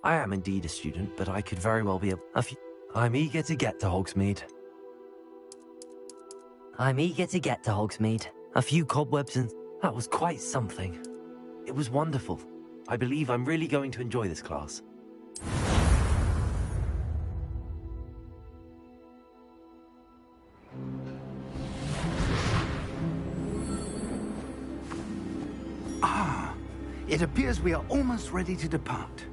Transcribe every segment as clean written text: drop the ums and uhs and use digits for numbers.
I am indeed a student, but I could very well be a few... I'm eager to get to Hogsmeade. A few cobwebs and... That was quite something. It was wonderful. I believe I'm really going to enjoy this class. It appears we are almost ready to depart.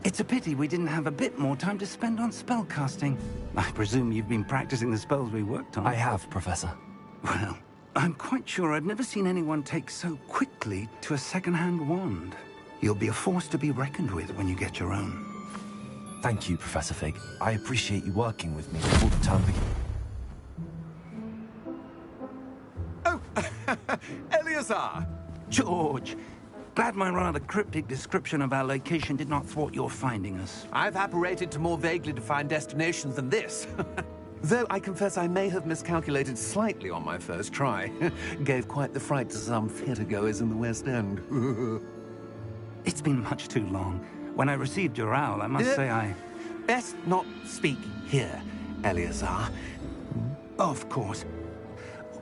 It's a pity we didn't have a bit more time to spend on spellcasting. I presume you've been practicing the spells we worked on. I have, Professor. Well, I'm quite sure I've never seen anyone take so quickly to a second-hand wand. You'll be a force to be reckoned with when you get your own. Thank you, Professor Fig. I appreciate you working with me before the term begins. Oh, Eleazar! George! Glad my rather cryptic description of our location did not thwart your finding us. I've apparated to more vaguely defined destinations than this. Though I confess I may have miscalculated slightly on my first try. Gave quite the fright to some theatergoers in the West End. It's been much too long. When I received your owl, I must say I... Best not speak here, Eleazar. Of course.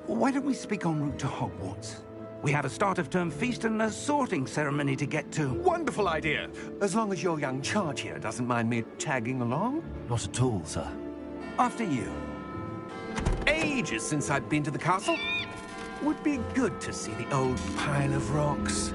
Why don't we speak en route to Hogwarts? We have a start-of-term feast and a sorting ceremony to get to. Wonderful idea! As long as your young charge here doesn't mind me tagging along. Not at all, sir. After you. Ages since I've been to the castle. Would be good to see the old pile of rocks.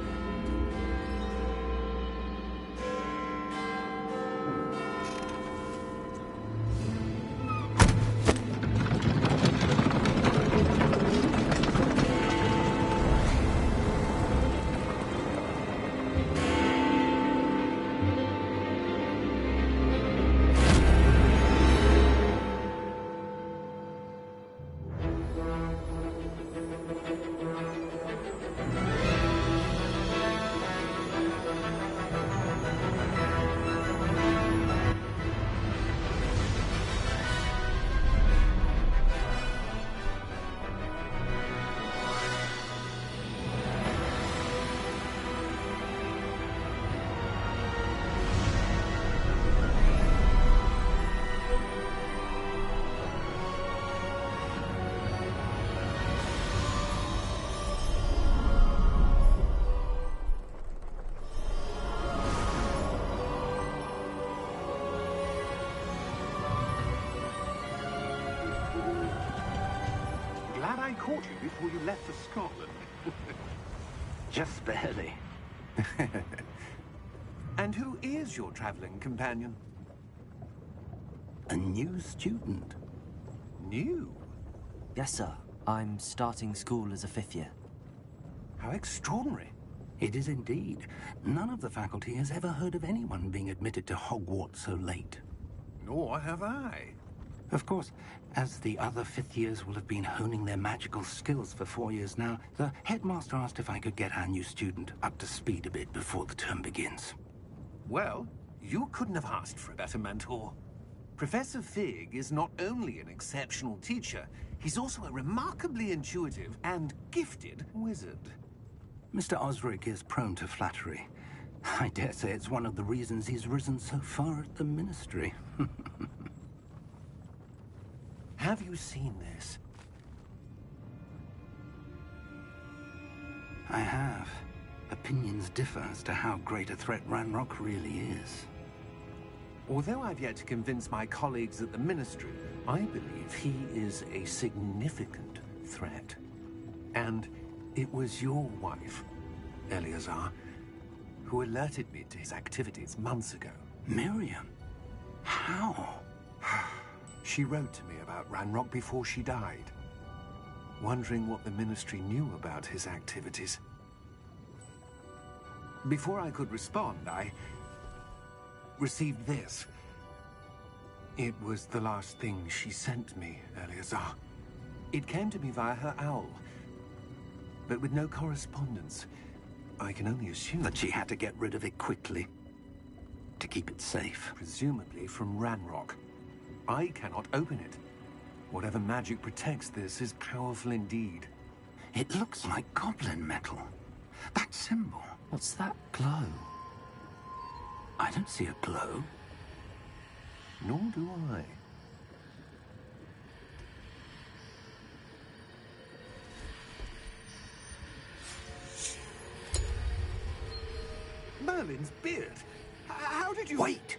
I caught you before you left for Scotland. Just barely. And who is your traveling companion? A new student. New? Yes, sir. I'm starting school as a 5th year. How extraordinary. It is indeed. None of the faculty has ever heard of anyone being admitted to Hogwarts so late. Nor have I. Of course, as the other 5th years will have been honing their magical skills for 4 years now, the headmaster asked if I could get our new student up to speed a bit before the term begins. Well, you couldn't have asked for a better mentor. Professor Fig is not only an exceptional teacher, he's also a remarkably intuitive and gifted wizard. Mr. Osric is prone to flattery. I dare say it's one of the reasons he's risen so far at the Ministry. Have you seen this? I have. Opinions differ as to how great a threat Ranrock really is. Although I've yet to convince my colleagues at the Ministry, I believe he is a significant threat. And it was your wife, Eleazar, who alerted me to his activities months ago. Miriam? How? She wrote to me about Ranrock before she died, wondering what the Ministry knew about his activities. Before I could respond, I received this. It was the last thing she sent me, Eleazar. It came to me via her owl, but with no correspondence. I can only assume that she had to get rid of it quickly, to keep it safe. Presumably from Ranrock. I cannot open it. Whatever magic protects this is powerful indeed. It looks like goblin metal. That symbol. What's that glow? I don't see a glow. Nor do I. Merlin's beard. How did you... Wait!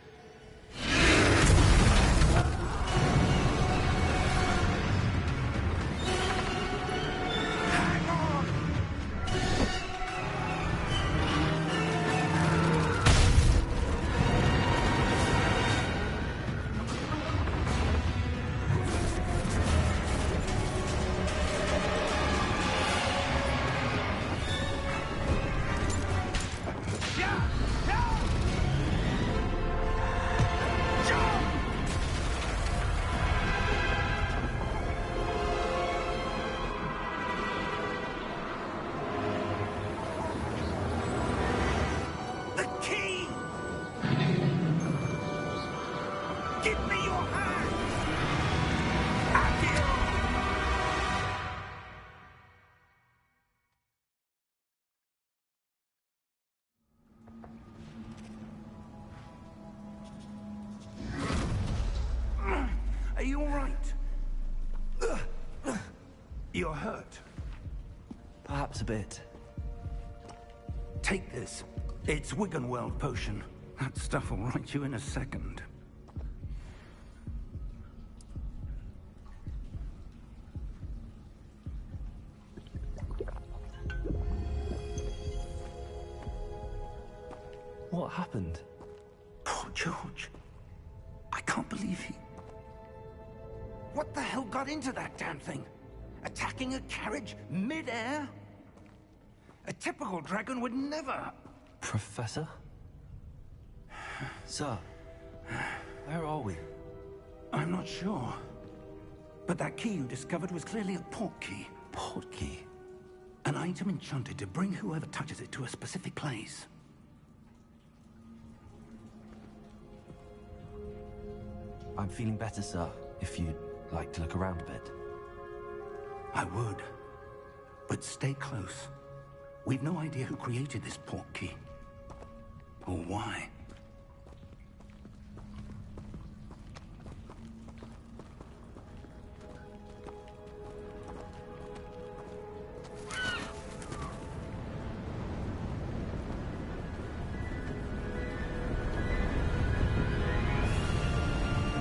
Hang on! Are you all right? You're hurt. Perhaps a bit. Take this. It's Wiggenweld potion. That stuff will right you in a second. What happened? Poor George. I can't believe he... What the hell got into that damn thing? Attacking a carriage mid-air? A typical dragon would never... Professor? Sir, where are we? I'm not sure. But that key you discovered was clearly a port key. Port key? An item enchanted to bring whoever touches it to a specific place. I'm feeling better, sir, if you'd like to look around a bit. I would. But stay close. We've no idea who created this port key. Or why.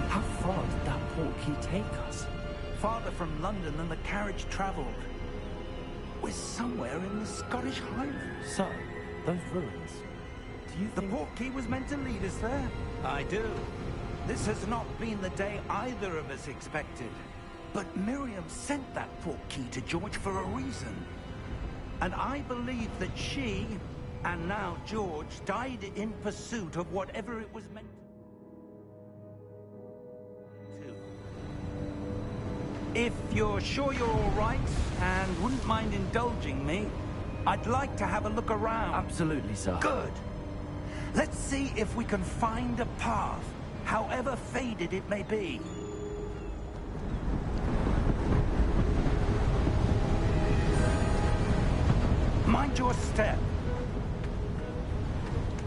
How far did that port key take us? Farther from London than the carriage traveled. We're somewhere in the Scottish Highlands. Sir, those ruins. Do you The think... port key was meant to lead us there? I do. This has not been the day either of us expected. But Miriam sent that port key to George for a reason. And I believe that she, and now George, died in pursuit of whatever it was meant to. If you're sure you're all right, and wouldn't mind indulging me, I'd like to have a look around. Absolutely, sir. Good. Let's see if we can find a path, however faded it may be. Mind your step.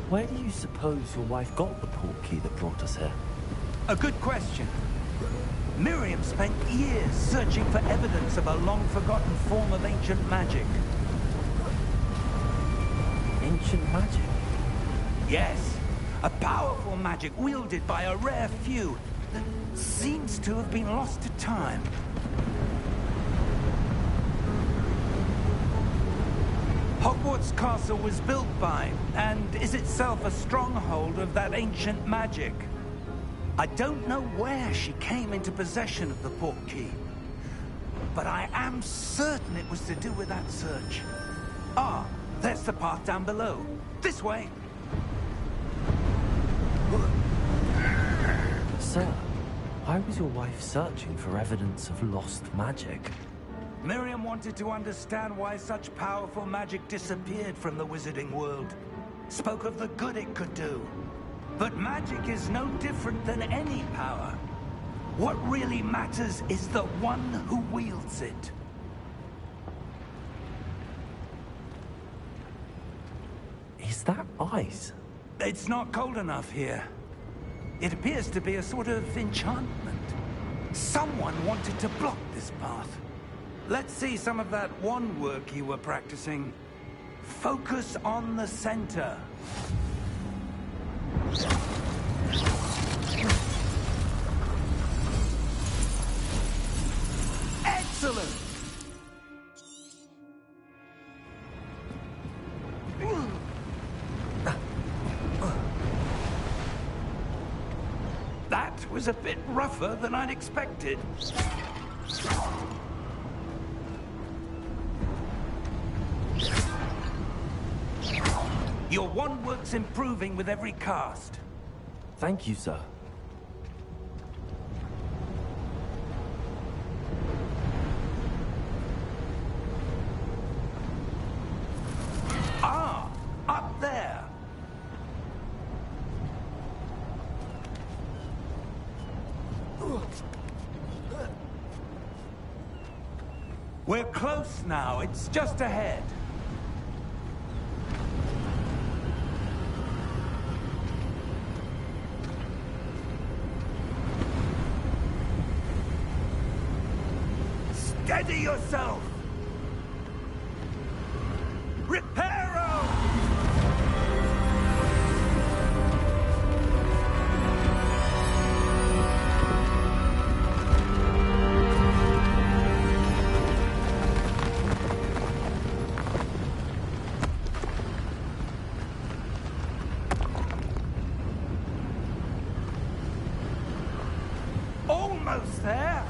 Where do you suppose your wife got the port key that brought us here? A good question. Miriam spent years searching for evidence of a long-forgotten form of ancient magic. Ancient magic? Yes, a powerful magic wielded by a rare few that seems to have been lost to time. Hogwarts Castle was built by, and is itself a stronghold of that ancient magic. I don't know where she came into possession of the port key, but I am certain it was to do with that search. Ah, there's the path down below. This way. Sir, why was your wife searching for evidence of lost magic? Miriam wanted to understand why such powerful magic disappeared from the wizarding world. Spoke of the good it could do. But magic is no different than any power. What really matters is the one who wields it. Is that ice? It's not cold enough here. It appears to be a sort of enchantment. Someone wanted to block this path. Let's see some of that wand work you were practicing. Focus on the center. Excellent! That was a bit rougher than I'd expected. Your wand work's improving with every cast. Thank you, sir. Ah, up there. We're close now. It's just ahead. Steady yourself! Reparo! Almost there!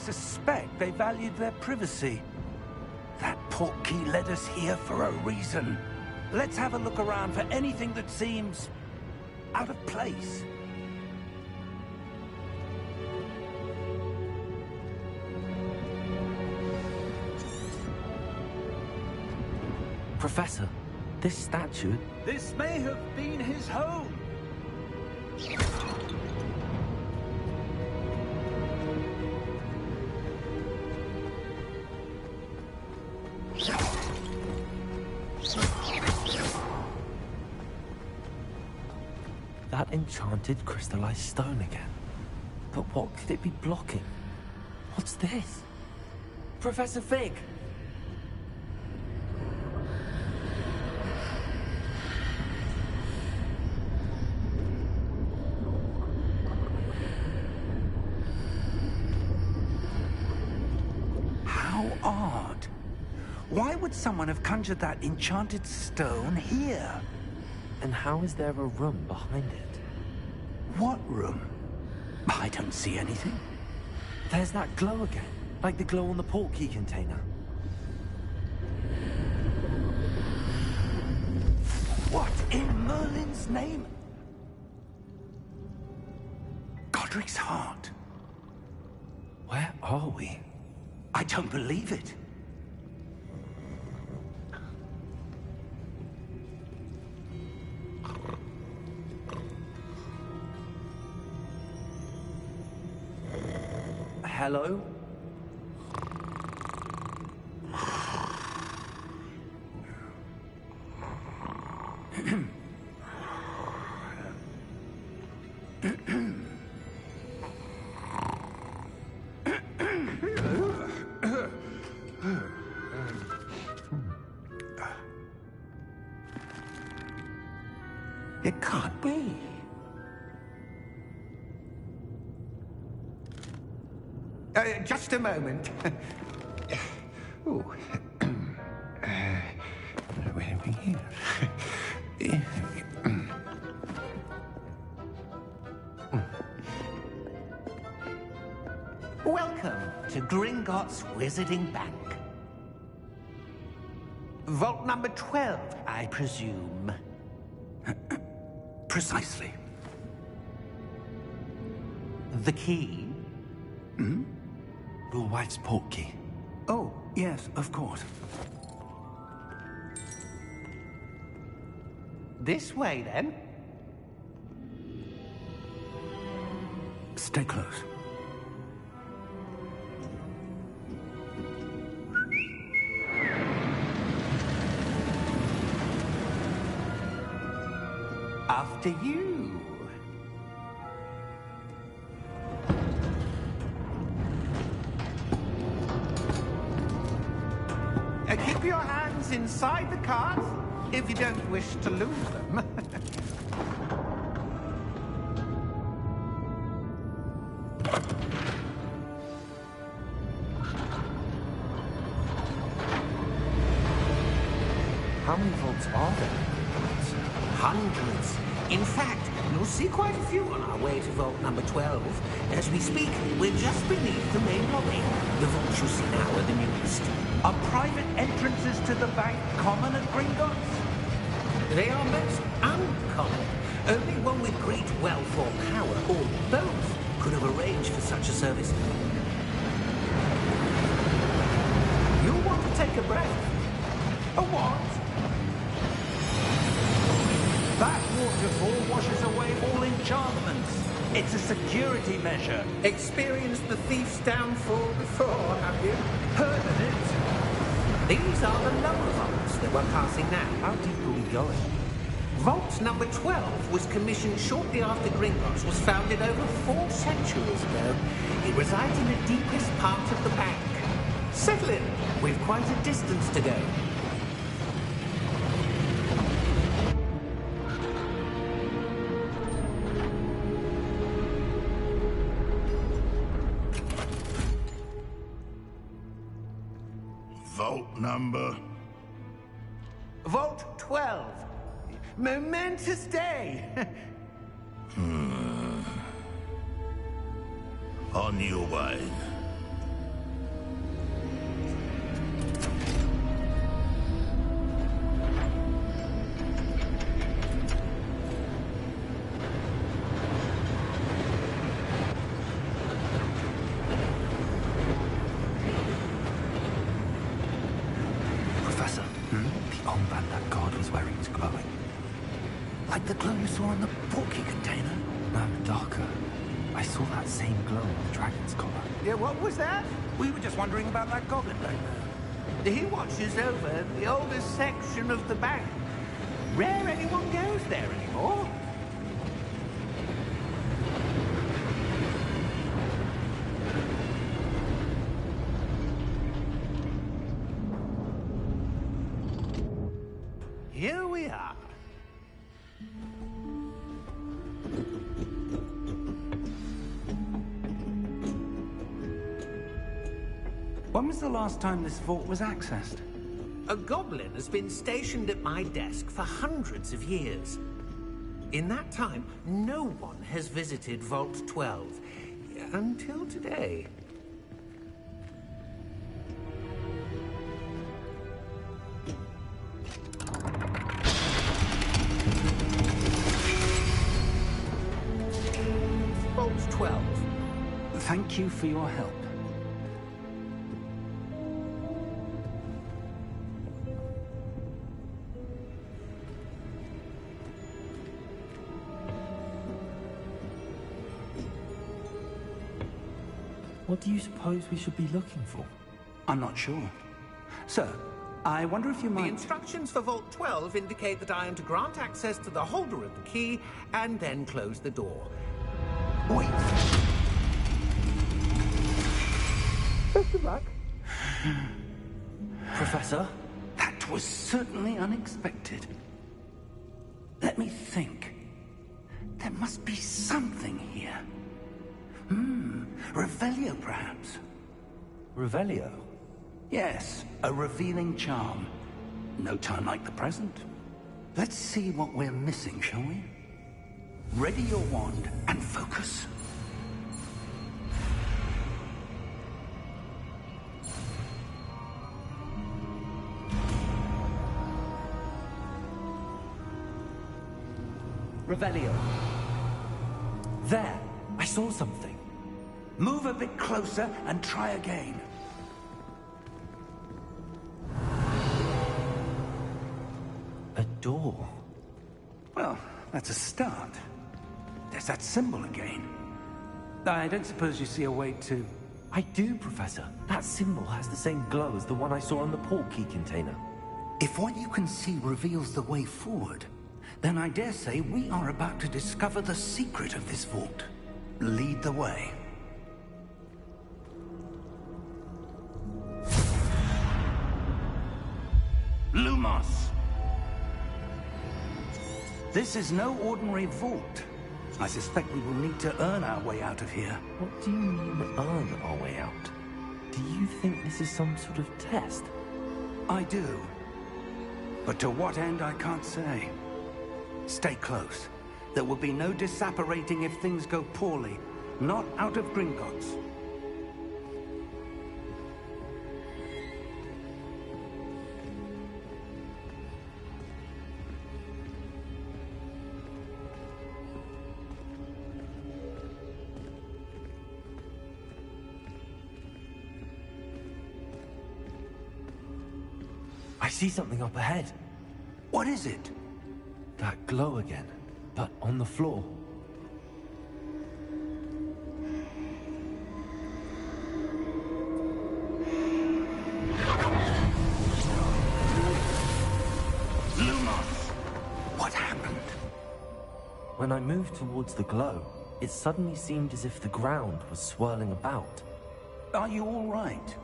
suspect they valued their privacy. That portkey led us here for a reason. Let's have a look around for anything that seems out of place. Professor, this statue... This may have been his home. That enchanted crystallized stone again. But what could it be blocking? What's this? Professor Fig! How odd. Why would someone have conjured that enchanted stone here? And how is there a room behind it? What room? I don't see anything. There's that glow again, like the glow on the portkey container. What in Merlin's name? Godric's heart. Where are we? I don't believe it. Hello? It can't be. Just a moment. Oh. Where are we here? Welcome to Gringotts Wizarding Bank. Vault number 12, I presume. Precisely. The key? Hmm? Your wife's portkey. Oh, yes, of course. This way, then. Stay close. After you. Keep your hands inside the cart if you don't wish to lose them. How many vaults are there? Hundreds. In fact, you'll see quite a few on our way to vault number 12. As we speak, we're just beneath the main lobby. The vaults you see now are the newest. Are private entrances to the bank common at Gringotts? They are most uncommon. Only one with great wealth or power, or both, could have arranged for such a service. You'll want to take a breath. A what? That waterfall washes away all enchantments. It's a security measure. Experienced the thief's downfall before, have you? Heard of it? These are the lower vaults that we're passing now. How deep are we going? Vault number 12 was commissioned shortly after Gringotts was founded over 4 centuries ago. It resides in the deepest part of the bank. Settle in. We've quite a distance to go. Vault number? Vault 12. Momentous day. On your way. Like the glow you saw on the porky container? No, darker. I saw that same glow on the dragon's collar. Yeah, what was that? We were just wondering about that goblin back there. He watches over the oldest section of the bank. Rare anyone goes there anymore. Here we are. When was the last time this vault was accessed? A goblin has been stationed at my desk for hundreds of years. In that time, no one has visited Vault 12. Until today. Vault 12. Thank you for your help. What do you suppose we should be looking for? I'm not sure. Sir, I wonder if you The might... instructions for Vault 12 indicate that I am to grant access to the holder of the key and then close the door. Wait! Mr. Ruck? Professor? That was certainly unexpected. Let me think. There must be something here. Revelio, perhaps? Revelio? Yes, a revealing charm. No time like the present. Let's see what we're missing, shall we? Ready your wand and focus. Revelio. There! I saw something. Move a bit closer and try again. A door. Well, that's a start. There's that symbol again. I don't suppose you see a way to... I do, Professor. That symbol has the same glow as the one I saw on the port key container. If what you can see reveals the way forward, then I dare say we are about to discover the secret of this vault. Lead the way. Lumos! This is no ordinary vault. I suspect we will need to earn our way out of here. What do you mean, earn our way out? Do you think this is some sort of test? I do. But to what end, I can't say. Stay close. There will be no disapparating if things go poorly. Not out of Gringotts. I see something up ahead. What is it? That glow again, but on the floor. Lumos! What happened? When I moved towards the glow, it suddenly seemed as if the ground was swirling about. Are you all right?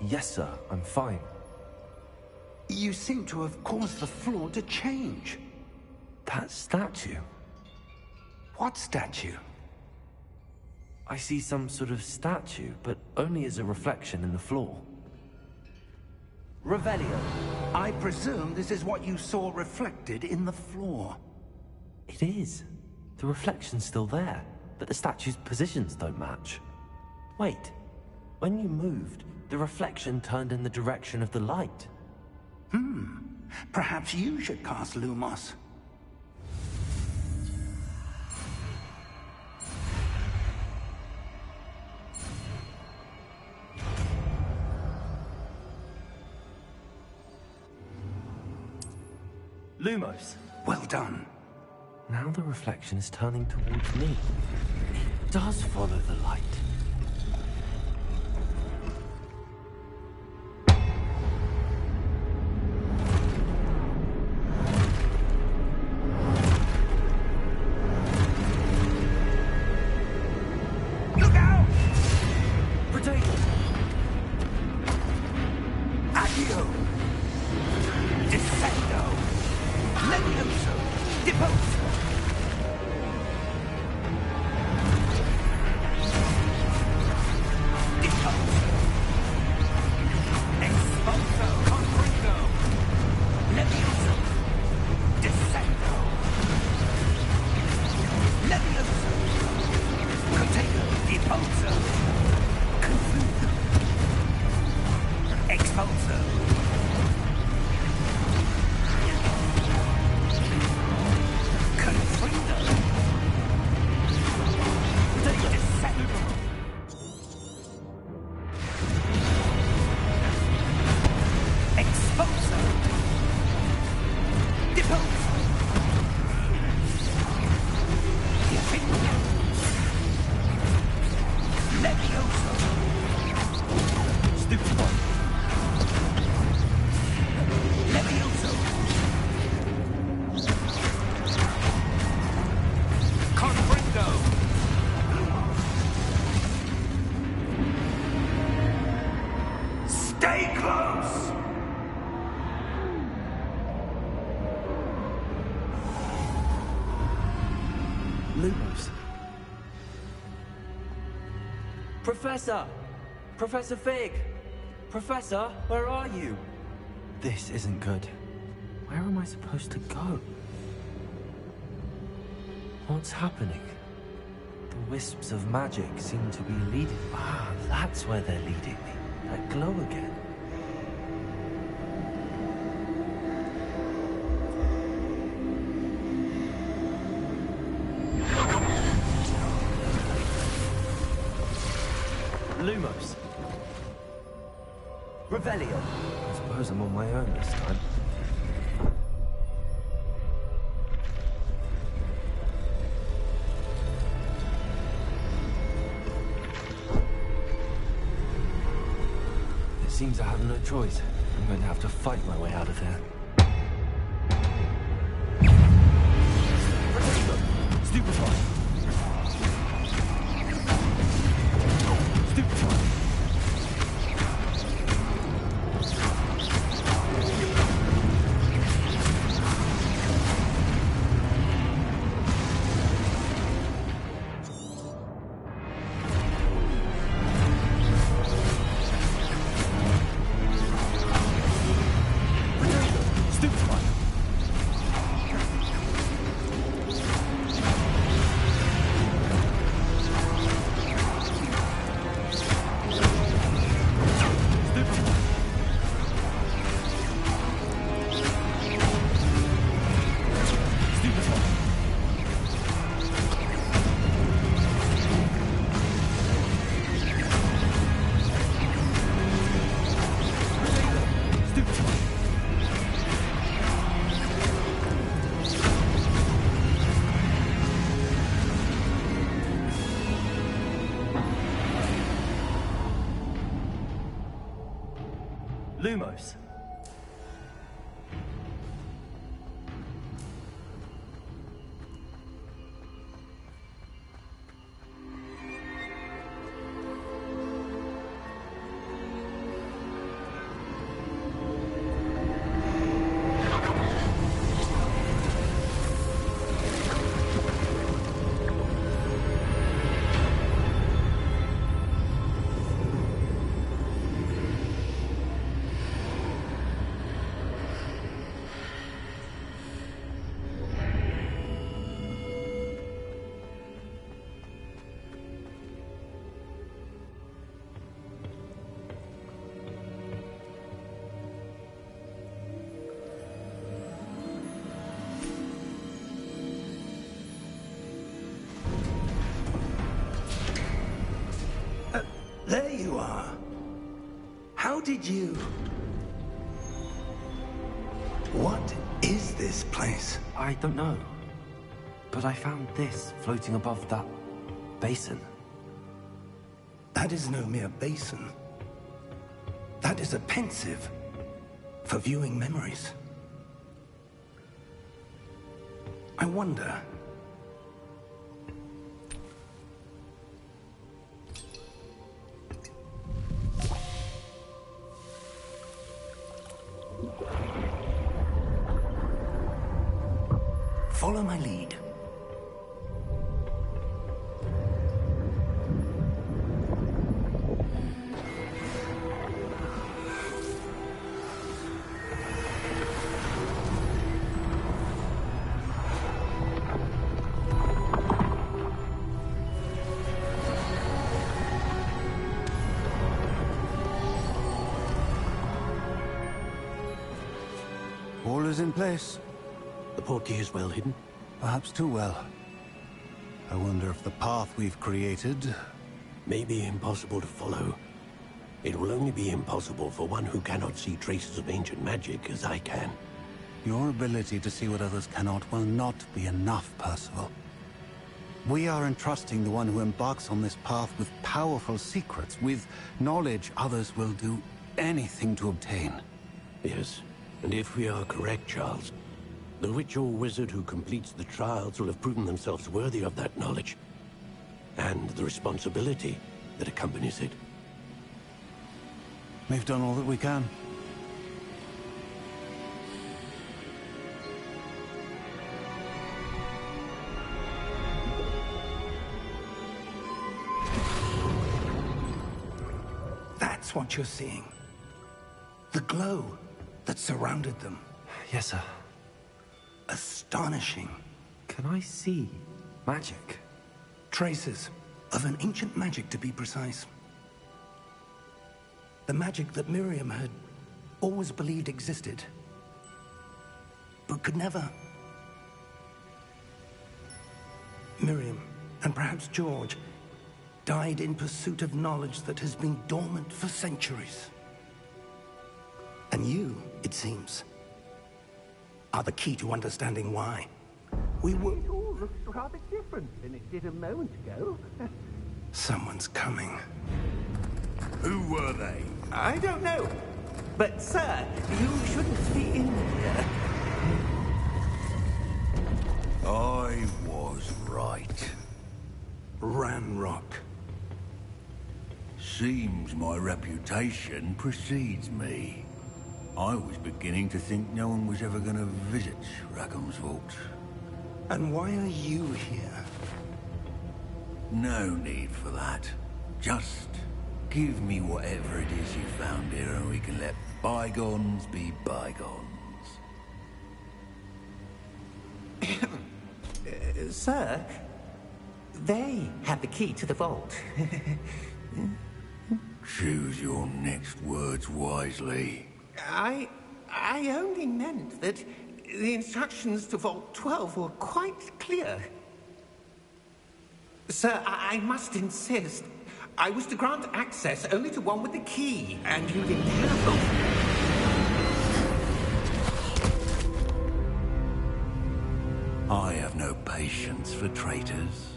Yes, sir, I'm fine. You seem to have caused the floor to change. That statue. What statue? I see some sort of statue, but only as a reflection in the floor. Revelio. I presume this is what you saw reflected in the floor. It is. The reflection's still there, but the statue's positions don't match. Wait. When you moved, the reflection turned in the direction of the light. Perhaps you should cast Lumos. Lumos. Well done. Now the reflection is turning towards me. It does follow the light. Look out! Potato! Accio! Descendo! Levioso! Deposo! Deposo! Expulso! Confringo! Levioso! Descendo! Levioso! Contago! Deposo! Confundo! Expulso! Confringo! Descendo! Expulso! Deposo! Defendo! Levioso! Stupefy! Levioso! Confringo! Stay close! Lumos. Professor! Professor Fig! Professor, where are you? This isn't good. Where am I supposed to go? What's happening? The wisps of magic seem to be leading... Ah, that's where they're leading me. That glow again. Lumos. Revelio. I suppose I'm on my own this time. It seems I have no choice. I'm going to have to fight my way out of here. Stupefy! Stupefy! Lumos. There you are. How did you... What is this place? I don't know. But I found this floating above that basin. That is no mere basin. That is a pensive for viewing memories. I wonder... Follow my lead. All is in place. The portkey is well hidden? Perhaps too well. I wonder if the path we've created... may be impossible to follow. It will only be impossible for one who cannot see traces of ancient magic as I can. Your ability to see what others cannot will not be enough, Percival. We are entrusting the one who embarks on this path with powerful secrets, with knowledge others will do anything to obtain. Yes, and if we are correct, Charles, the witch or wizard who completes the trials will have proven themselves worthy of that knowledge, and the responsibility that accompanies it. We've done all that we can. That's what you're seeing. The glow that surrounded them. Yes, sir. Astonishing. Can I see magic? Traces of an ancient magic, to be precise. The magic that Miriam had always believed existed, but could never. Miriam, and perhaps George, died in pursuit of knowledge that has been dormant for centuries. And you, it seems, are the key to understanding why. We were... It all looks rather different than it did a moment ago. Someone's coming. Who were they? I don't know. But, sir, you shouldn't be in here. I was right. Ranrock. Seems my reputation precedes me. I was beginning to think no one was ever going to visit Rackham's vault. And why are you here? No need for that. Just give me whatever it is you found here and we can let bygones be bygones. Sir, they have the key to the vault. Choose your next words wisely. I only meant that the instructions to Vault 12 were quite clear. Sir, I must insist. I was to grant access only to one with the key, and you didn't have them. I have no patience for traitors.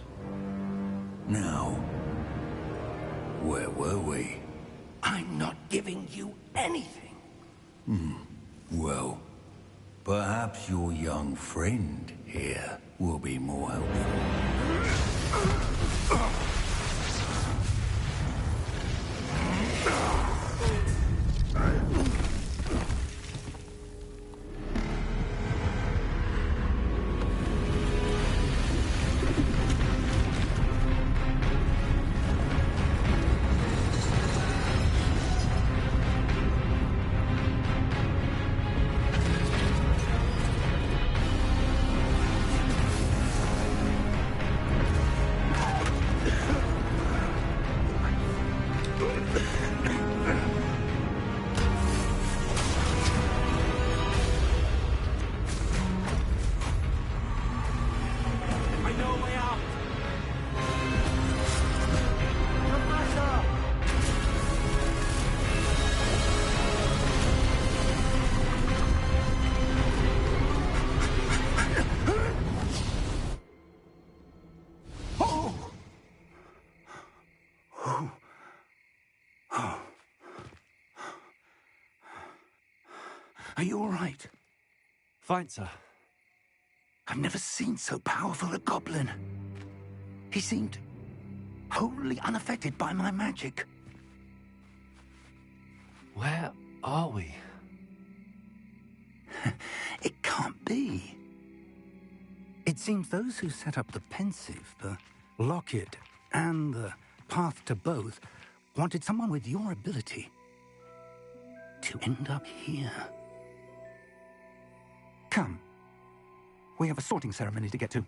Now, where were we? I'm not giving you anything. Well, perhaps your young friend here will be more helpful. Are you all right? Fine, sir. I've never seen so powerful a goblin. He seemed wholly unaffected by my magic. Where are we? It can't be. It seems those who set up the Pensive, the Locket, and the Path to Both wanted someone with your ability to end up here. Come. We have a sorting ceremony to get to.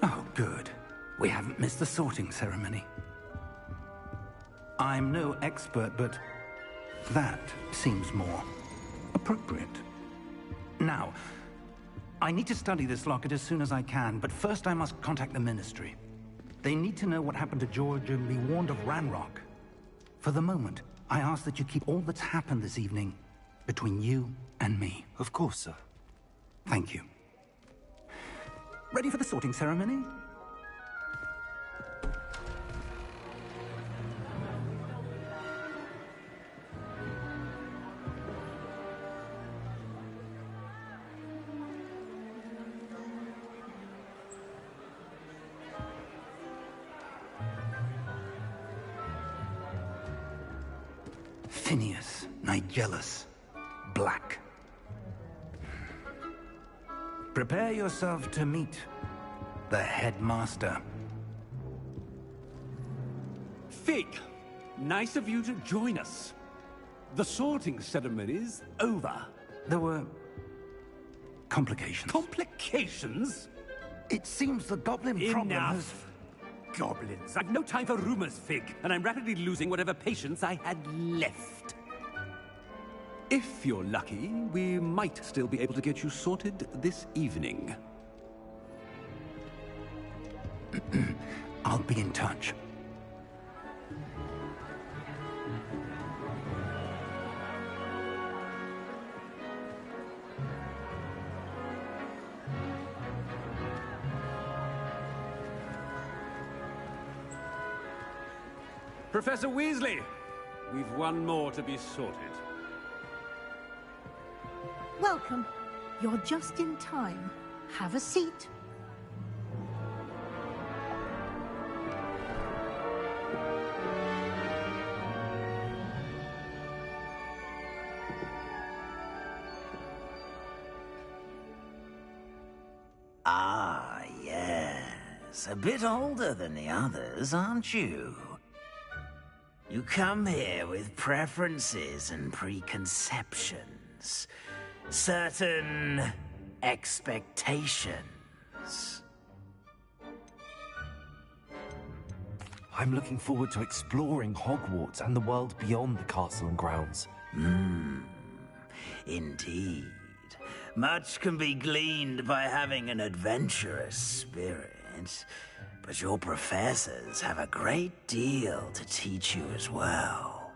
Oh, good. We haven't missed the sorting ceremony. I'm no expert, but that seems more appropriate. Now, I need to study this locket as soon as I can, but first I must contact the Ministry. They need to know what happened to George and be warned of Ranrock. For the moment, I ask that you keep all that's happened this evening between you and me. Of course, sir. Thank you. Ready for the sorting ceremony? Phineas, Nigellus, Black. Prepare yourself to meet the headmaster. Fig, nice of you to join us. The sorting ceremony's over. There were complications. Complications? It seems the goblin problem has... Enough! Goblins. I've no time for rumors, Fig, and I'm rapidly losing whatever patience I had left. If you're lucky, we might still be able to get you sorted this evening. I'll be in touch. Professor Weasley, we've one more to be sorted. Welcome. You're just in time. Have a seat. Ah, yes. A bit older than the others, aren't you? You come here with preferences and preconceptions. Certain expectations. I'm looking forward to exploring Hogwarts and the world beyond the castle and grounds. Indeed. Much can be gleaned by having an adventurous spirit, but your professors have a great deal to teach you as well.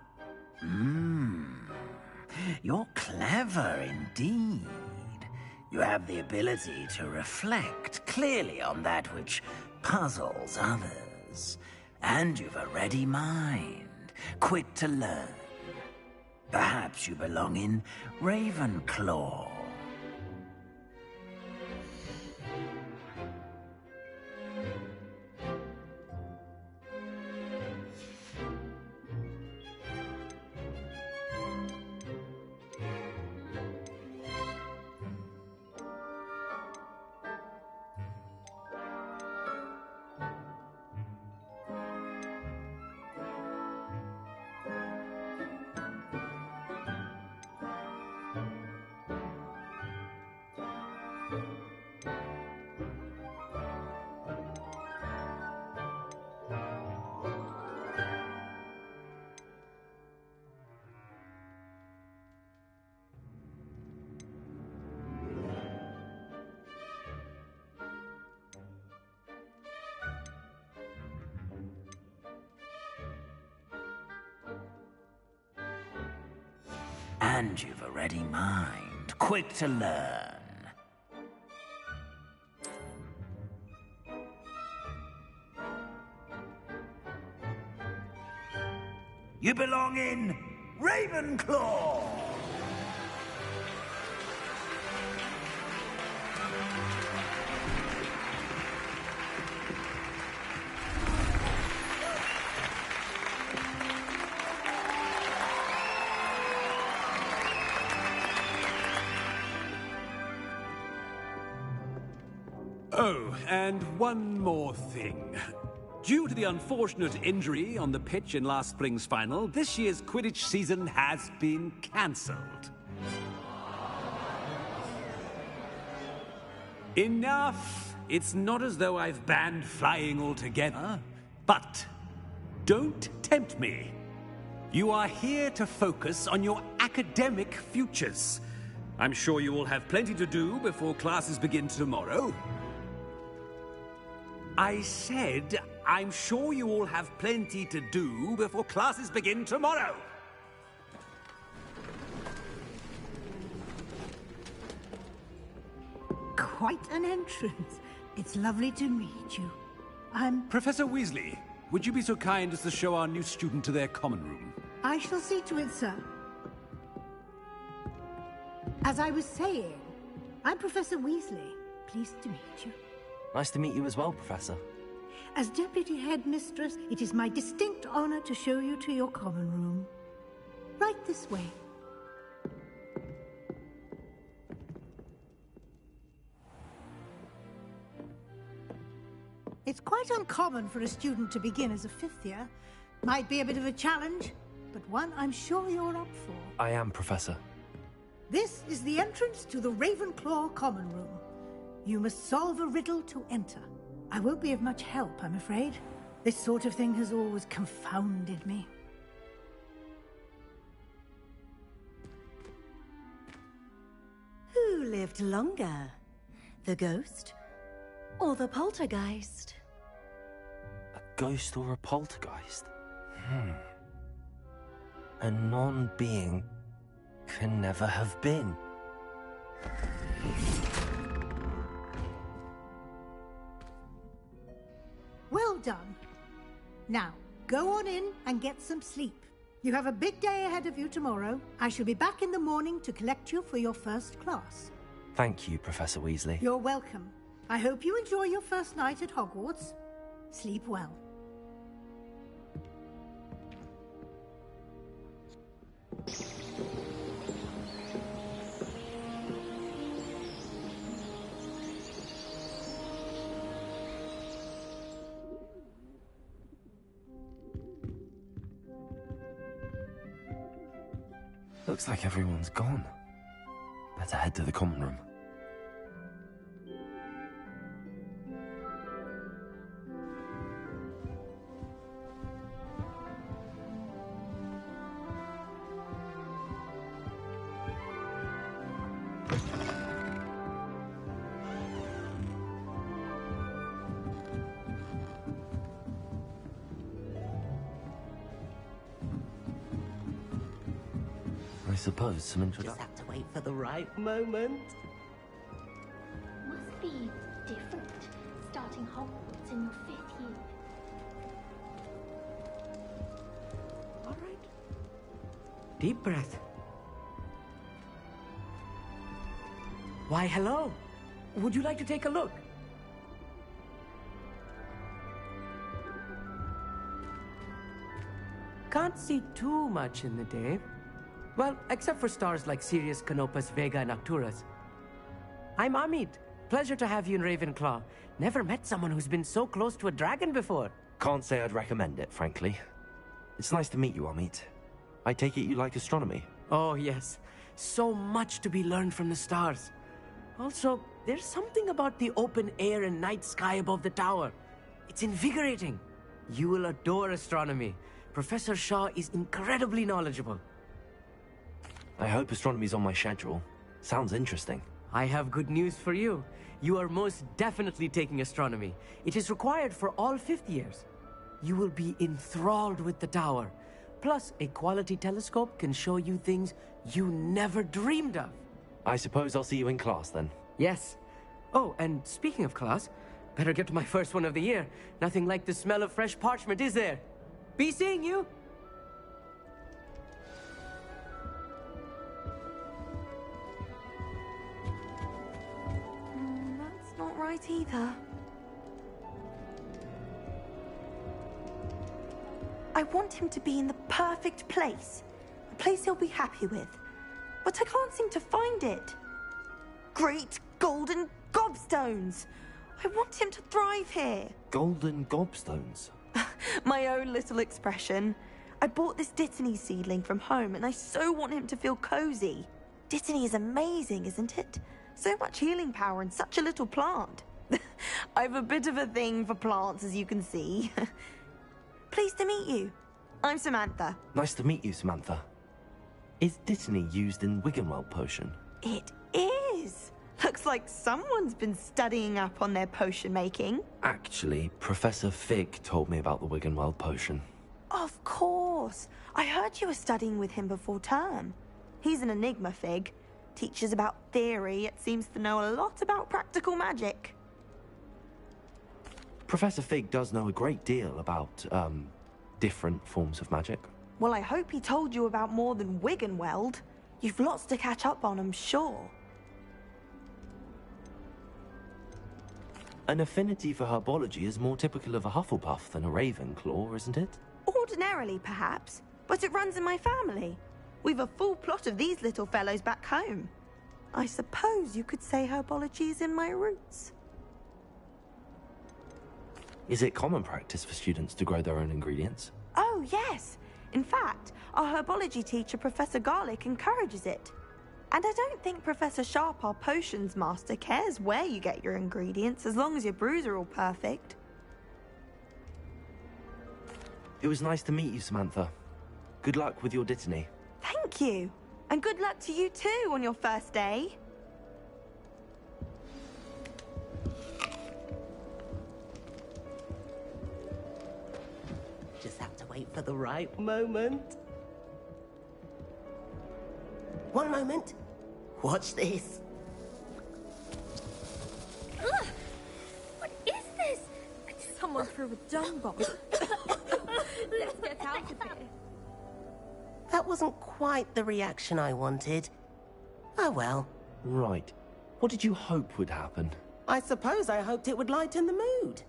You're clever indeed. You have the ability to reflect clearly on that which puzzles others. And you've a ready mind, quick to learn. Perhaps you belong in Ravenclaw. And you've a ready mind, quick to learn. You belong in Ravenclaw! Oh, and one more thing. Due to the unfortunate injury on the pitch in last spring's final, this year's Quidditch season has been cancelled. Enough! It's not as though I've banned flying altogether. But don't tempt me. You are here to focus on your academic futures. I'm sure you will have plenty to do before classes begin tomorrow. I said, I'm sure you all have plenty to do before classes begin tomorrow. Quite an entrance. It's lovely to meet you. Professor Weasley, would you be so kind as to show our new student to their common room? I shall see to it, sir. As I was saying, I'm Professor Weasley. Pleased to meet you. Nice to meet you as well, Professor. As Deputy Headmistress, it is my distinct honor to show you to your common room. Right this way. It's quite uncommon for a student to begin as a fifth year. Might be a bit of a challenge, but one I'm sure you're up for. I am, Professor. This is the entrance to the Ravenclaw common room. You must solve a riddle to enter. I won't be of much help, I'm afraid. This sort of thing has always confounded me. Who lived longer? The ghost or the poltergeist? A ghost or a poltergeist? A non-being can never have been. Well done. Now, go on in and get some sleep. You have a big day ahead of you tomorrow. I shall be back in the morning to collect you for your first class. Thank you, Professor Weasley. You're welcome. I hope you enjoy your first night at Hogwarts. Sleep well. Looks like everyone's gone. Better head to the common room. I suppose some introduction. Just have to wait for the right moment. Must be different starting Hogwarts in your 5th year. All right. Deep breath. Why, hello. Would you like to take a look? Can't see too much in the day. Well, except for stars like Sirius, Canopus, Vega, and Arcturus. I'm Amit. Pleasure to have you in Ravenclaw. Never met someone who's been so close to a dragon before. Can't say I'd recommend it, frankly. It's nice to meet you, Amit. I take it you like astronomy? Oh, yes. So much to be learned from the stars. Also, there's something about the open air and night sky above the tower. It's invigorating. You will adore astronomy. Professor Shaw is incredibly knowledgeable. I hope astronomy's on my schedule. Sounds interesting. I have good news for you. You are most definitely taking astronomy. It is required for all 5th years. You will be enthralled with the tower. Plus, a quality telescope can show you things you never dreamed of. I suppose I'll see you in class then. Yes. Oh, and speaking of class, better get to my first one of the year. Nothing like the smell of fresh parchment, is there? Be seeing you! That's not right either. I want him to be in the perfect place. A place he'll be happy with. But I can't seem to find it. Great golden gobstones! I want him to thrive here. Golden gobstones? My own little expression. I bought this Dittany seedling from home and I so want him to feel cozy. Dittany is amazing, isn't it? So much healing power in such a little plant. I've a bit of a thing for plants, as you can see. Pleased to meet you. I'm Samantha. Nice to meet you, Samantha. Is Dittany used in Wiggenweld potion? It is. Looks like someone's been studying up on their potion making. Actually, Professor Fig told me about the Wiggenweld potion. Of course. I heard you were studying with him before term. He's an enigma, Fig. Teaches about theory, yet seems to know a lot about practical magic. Professor Fig does know a great deal about, different forms of magic. Well, I hope he told you about more than Wiggenweld. You've lots to catch up on, I'm sure. An affinity for herbology is more typical of a Hufflepuff than a Ravenclaw, isn't it? Ordinarily, perhaps, but it runs in my family. We've a full plot of these little fellows back home. I suppose you could say herbology is in my roots. Is it common practice for students to grow their own ingredients? Oh, yes. In fact, our herbology teacher, Professor Garlick, encourages it. And I don't think Professor Sharp, our potions master, cares where you get your ingredients, as long as your brews are all perfect. It was nice to meet you, Samantha. Good luck with your Dittany. Thank you. And good luck to you too on your first day. Just have to wait for the right moment. One moment. Watch this. Ugh! What is this? Someone threw a dung bomb. Let's get out of here. That wasn't quite the reaction I wanted. Oh well. Right. What did you hope would happen? I suppose I hoped it would lighten the mood.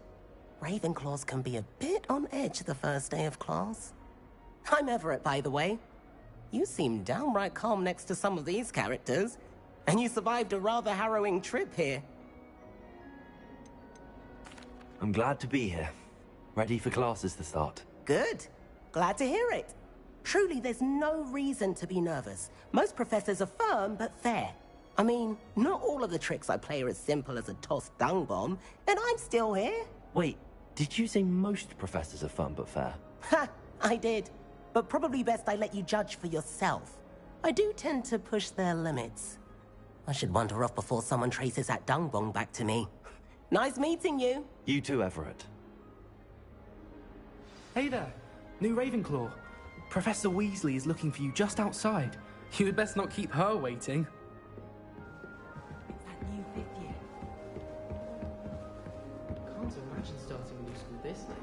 Ravenclaws can be a bit on edge the first day of class. I'm Everett, by the way. You seem downright calm next to some of these characters, and you survived a rather harrowing trip here. I'm glad to be here. Ready for classes to start. Good. Glad to hear it. Truly, there's no reason to be nervous. Most professors are firm but fair. I mean, not all of the tricks I play are as simple as a tossed dung bomb, and I'm still here. Wait, did you say most professors are fun but fair? Ha! I did. But probably best I let you judge for yourself. I do tend to push their limits. I should wander off before someone traces that dung bomb back to me. Nice meeting you. You too, Everett. Hey there, new Ravenclaw. Professor Weasley is looking for you just outside. You had best not keep her waiting. It's that new fifth year. Can't imagine starting a new school this late.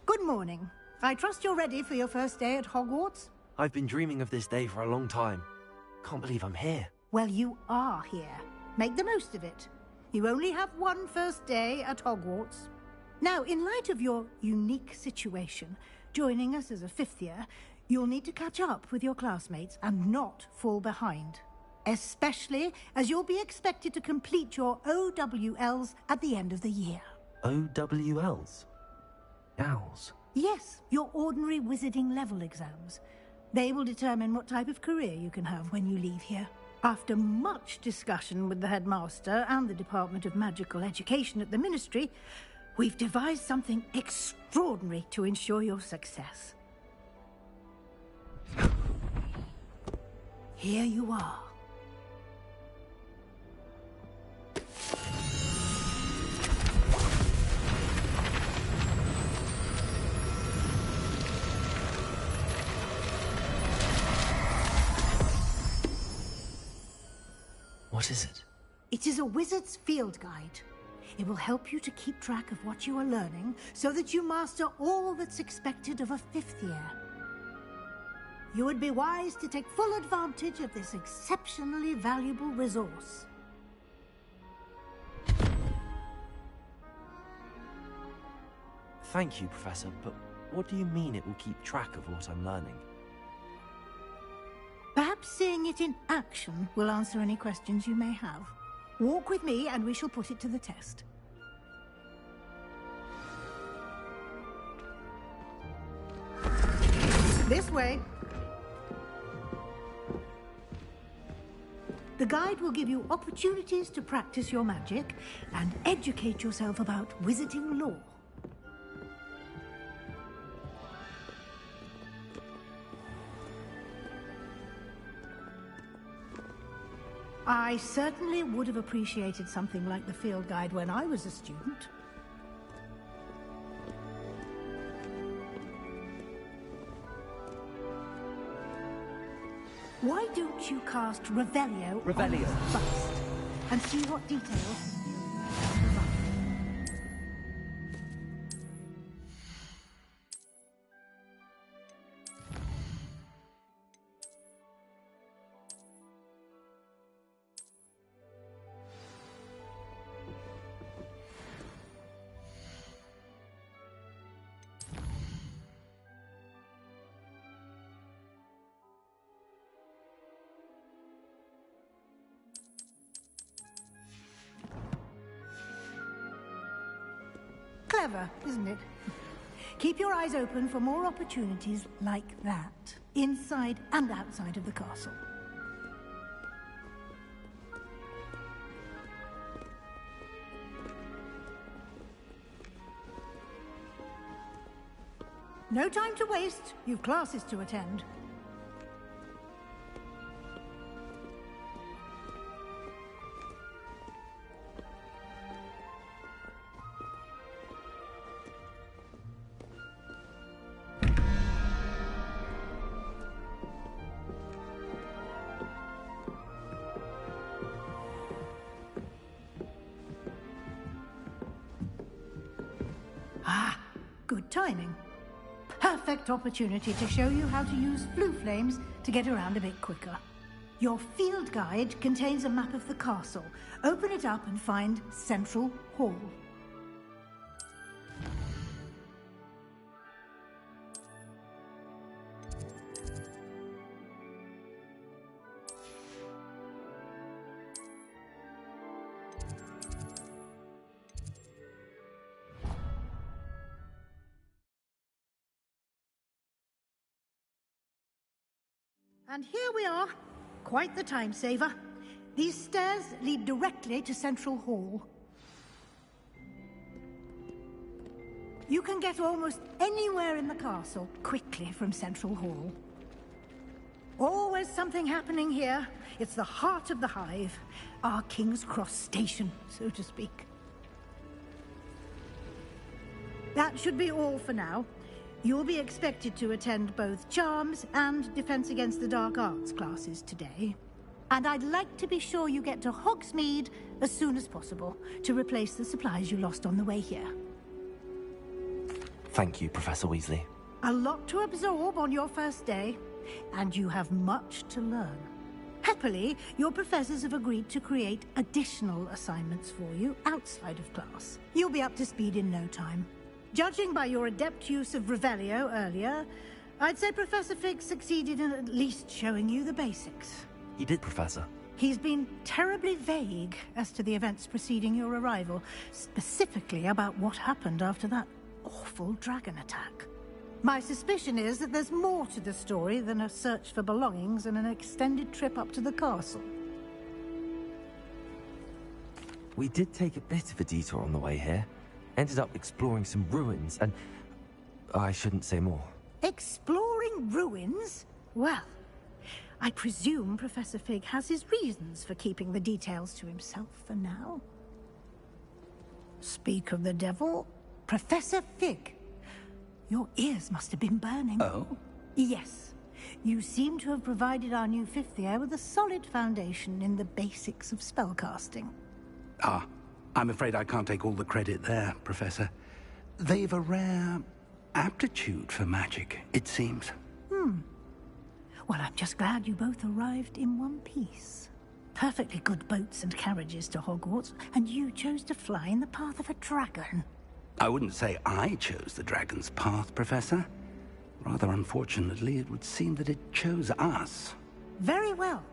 Good morning. I trust you're ready for your first day at Hogwarts? I've been dreaming of this day for a long time. Can't believe I'm here. Well, you are here. Make the most of it. You only have one first day at Hogwarts. Now, in light of your unique situation, joining us as a fifth year, you'll need to catch up with your classmates and not fall behind. Especially as you'll be expected to complete your OWLs at the end of the year. OWLs? Owls? Yes, your ordinary wizarding level exams. They will determine what type of career you can have when you leave here. After much discussion with the headmaster and the Department of Magical Education at the Ministry, we've devised something extraordinary to ensure your success. Here you are. What is it? It is a wizard's field guide. It will help you to keep track of what you are learning so that you master all that's expected of a 5th year. You would be wise to take full advantage of this exceptionally valuable resource. Thank you, Professor, but what do you mean it will keep track of what I'm learning? Perhaps seeing it in action will answer any questions you may have. Walk with me and we shall put it to the test. This way. The guide will give you opportunities to practice your magic and educate yourself about wizarding lore. I certainly would have appreciated something like the field guide when I was a student. Why don't you cast Revelio first and see what details you provide? Clever, isn't it? Keep your eyes open for more opportunities like that, inside and outside of the castle. No time to waste. You've classes to attend. Good timing. Perfect opportunity to show you how to use flue flames to get around a bit quicker. Your field guide contains a map of the castle. Open it up and find Central Hall. And here we are. Quite the time saver. These stairs lead directly to Central Hall. You can get almost anywhere in the castle quickly from Central Hall. Always something happening here. It's the heart of the Hive, our King's Cross station, so to speak. That should be all for now. You'll be expected to attend both Charms and Defense Against the Dark Arts classes today. And I'd like to be sure you get to Hogsmeade as soon as possible to replace the supplies you lost on the way here. Thank you, Professor Weasley. A lot to absorb on your first day, and you have much to learn. Happily, your professors have agreed to create additional assignments for you outside of class. You'll be up to speed in no time. Judging by your adept use of Revelio earlier, I'd say Professor Fig succeeded in at least showing you the basics. He did, Professor. He's been terribly vague as to the events preceding your arrival, specifically about what happened after that awful dragon attack. My suspicion is that there's more to the story than a search for belongings and an extended trip up to the castle. We did take a bit of a detour on the way here. Ended up exploring some ruins, and I shouldn't say more. Exploring ruins? Well, I presume Professor Fig has his reasons for keeping the details to himself for now. Speak of the devil, Professor Fig. Your ears must have been burning. Oh? Yes. You seem to have provided our new fifth year with a solid foundation in the basics of spellcasting. Ah, I'm afraid I can't take all the credit there, Professor. They've a rare aptitude for magic, it seems. Well, I'm just glad you both arrived in one piece. Perfectly good boats and carriages to Hogwarts, and you chose to fly in the path of a dragon. I wouldn't say I chose the dragon's path, Professor. Rather unfortunately, it would seem that it chose us. Very well.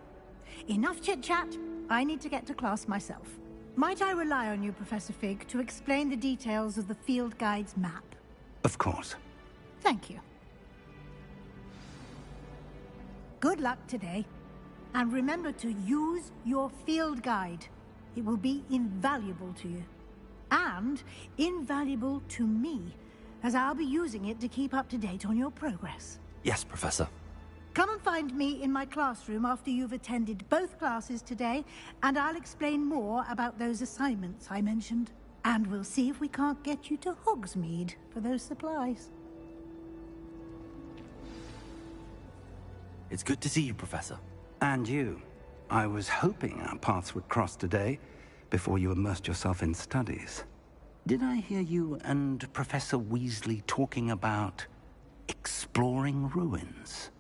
Enough chit-chat. I need to get to class myself. Might I rely on you, Professor Fig, to explain the details of the field guide's map? Of course. Thank you. Good luck today. And remember to use your field guide. It will be invaluable to you. And invaluable to me, as I'll be using it to keep up to date on your progress. Yes, Professor. Come and find me in my classroom after you've attended both classes today, and I'll explain more about those assignments I mentioned. And we'll see if we can't get you to Hogsmeade for those supplies. It's good to see you, Professor. And you. I was hoping our paths would cross today, before you immersed yourself in studies. Did I hear you and Professor Weasley talking about exploring ruins?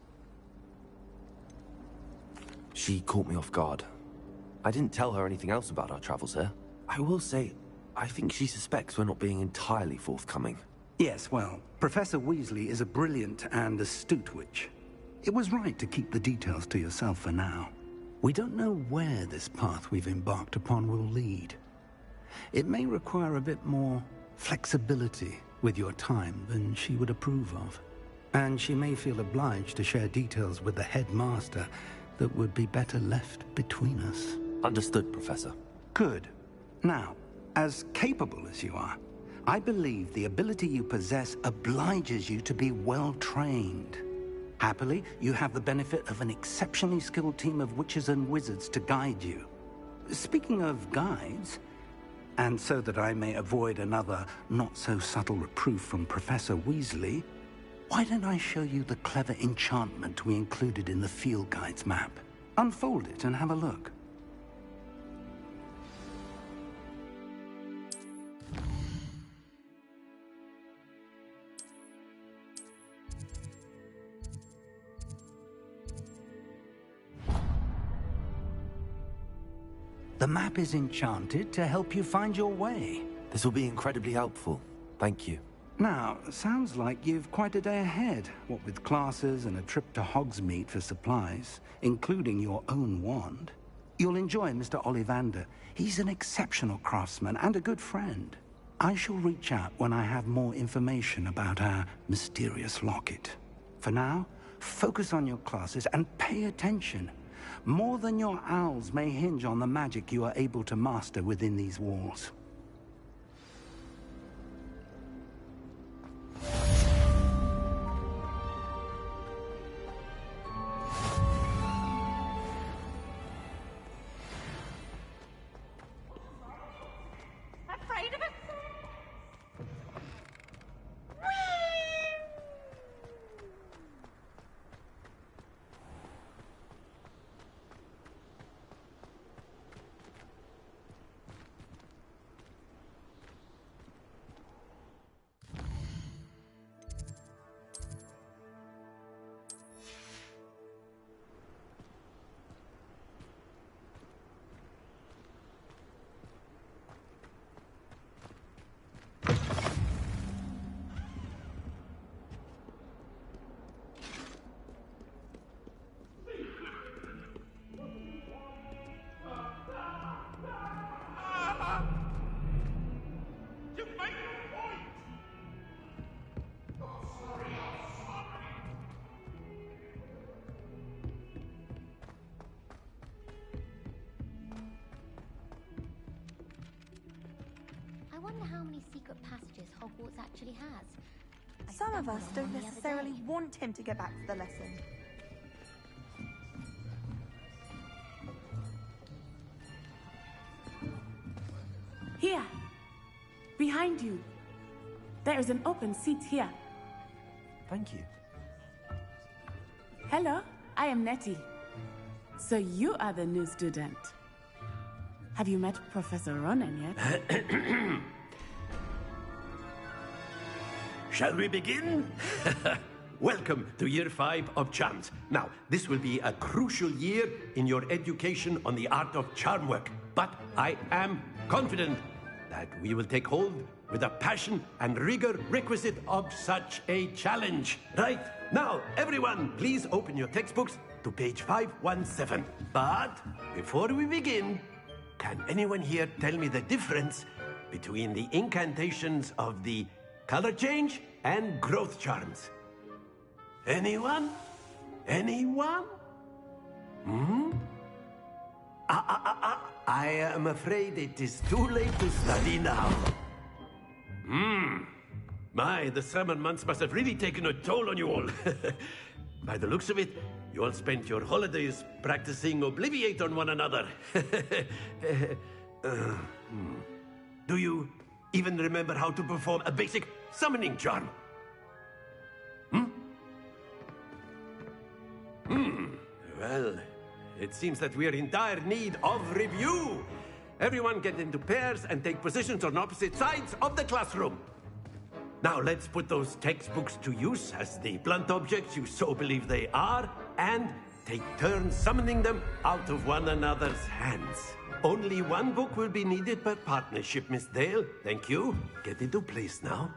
She caught me off guard. I didn't tell her anything else about our travels here. I will say, I think she suspects we're not being entirely forthcoming. Yes, well, Professor Weasley is a brilliant and astute witch. It was right to keep the details to yourself for now. We don't know where this path we've embarked upon will lead. It may require a bit more flexibility with your time than she would approve of. And she may feel obliged to share details with the headmaster that would be better left between us. Understood, Professor. Good. Now, as capable as you are, I believe the ability you possess obliges you to be well-trained. Happily, you have the benefit of an exceptionally skilled team of witches and wizards to guide you. Speaking of guides, and so that I may avoid another not-so-subtle reproof from Professor Weasley, why don't I show you the clever enchantment we included in the field guide's map? Unfold it and have a look. The map is enchanted to help you find your way. This will be incredibly helpful. Thank you. Now, sounds like you've quite a day ahead, what with classes and a trip to Hogsmeade for supplies, including your own wand. You'll enjoy Mr. Ollivander. He's an exceptional craftsman and a good friend. I shall reach out when I have more information about our mysterious locket. For now, focus on your classes and pay attention. More than your owls may hinge on the magic you are able to master within these walls. Afraid of it? I wonder how many secret passages Hogwarts actually has. Some of us stumbled on don't one the other necessarily day. want him to go back to the lesson. Here! Behind you! There is an open seat here. Thank you. Hello, I am Nettie. So you are the new student. Have you met Professor Ronan yet? Shall we begin? Welcome to Year 5 of Charms. Now, this will be a crucial year in your education on the art of charm work. But I am confident that we will take hold with the passion and rigor requisite of such a challenge. Right? Now, everyone, please open your textbooks to page 517. But before we begin, can anyone here tell me the difference between the incantations of the color change and growth charms? Anyone? Anyone? I am afraid it is too late to study now. My, the summer months must have really taken a toll on you all. By the looks of it, you all spent your holidays practicing Obliviate on one another. Do you even remember how to perform a basic summoning charm? Well, it seems that we are in dire need of review. Everyone get into pairs and take positions on opposite sides of the classroom. Now let's put those textbooks to use as the blunt objects you so believe they are, and take turns summoning them out of one another's hands. Only one book will be needed per partnership, Miss Dale. Thank you. Get into place now.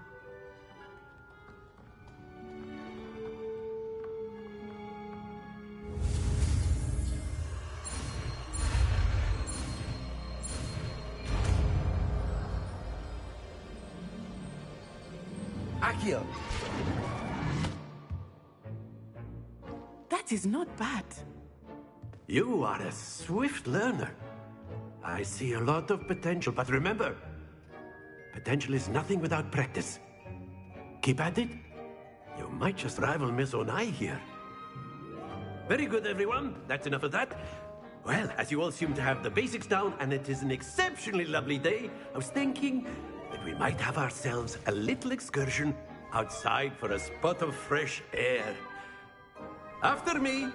Akio! That is not bad. You are a swift learner. I see a lot of potential, but remember, potential is nothing without practice. Keep at it. You might just rival Miss Onai here. Very good, everyone. That's enough of that. Well, as you all seem to have the basics down, and it is an exceptionally lovely day, I was thinking that we might have ourselves a little excursion outside for a spot of fresh air. After me.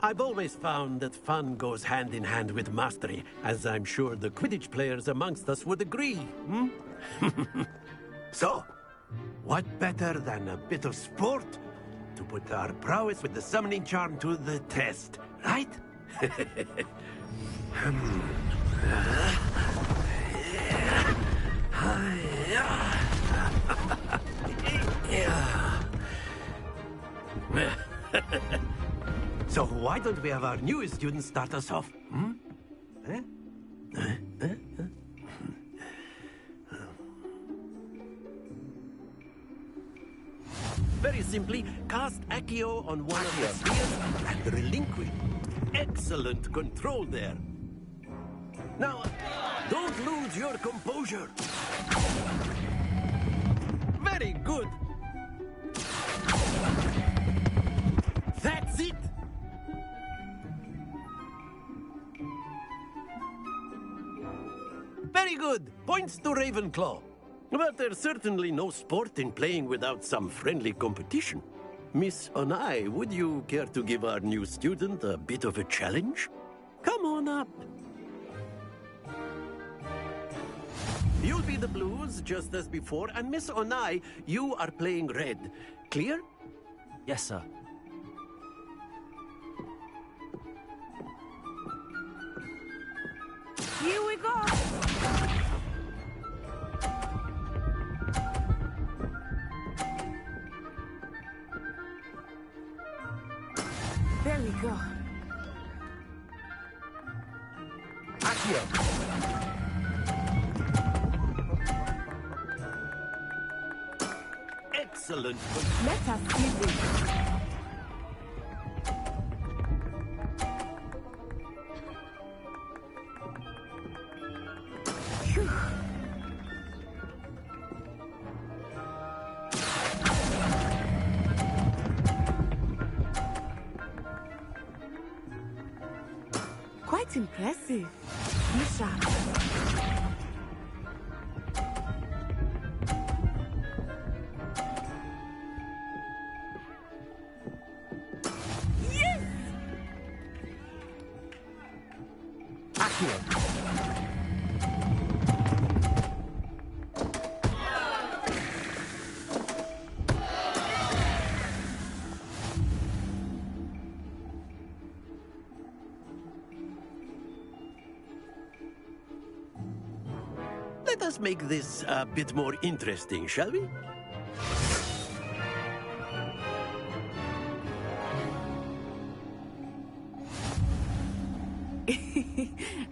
I've always found that fun goes hand in hand with mastery, as I'm sure the Quidditch players amongst us would agree. So, what better than a bit of sport to put our prowess with the summoning charm to the test, right? So why don't we have our newest student start us off? Very simply, cast Accio on one of the spheres and relinquish. Excellent control there. Now, don't lose your composure. Very good. That's it. Very good. Points to Ravenclaw. But there's certainly no sport in playing without some friendly competition. Miss Onai, would you care to give our new student a bit of a challenge? Come on up. You'll be the blues, just as before, and Miss Onai, you are playing red. Clear? Yes, sir. Here we go! There we go. Akio! Excellent. Let us see this. impressive. Be sharp. Yes! Accio. Let us make this a bit more interesting, shall we?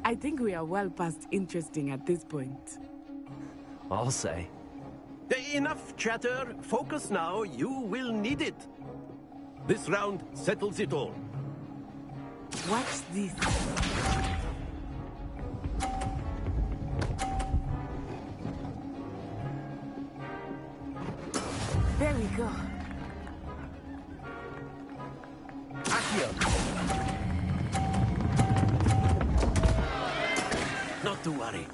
I think we are well past interesting at this point. I'll say. Enough chatter. Focus now. You will need it. This round settles it all. Watch this. There we go. Accio. Not to worry.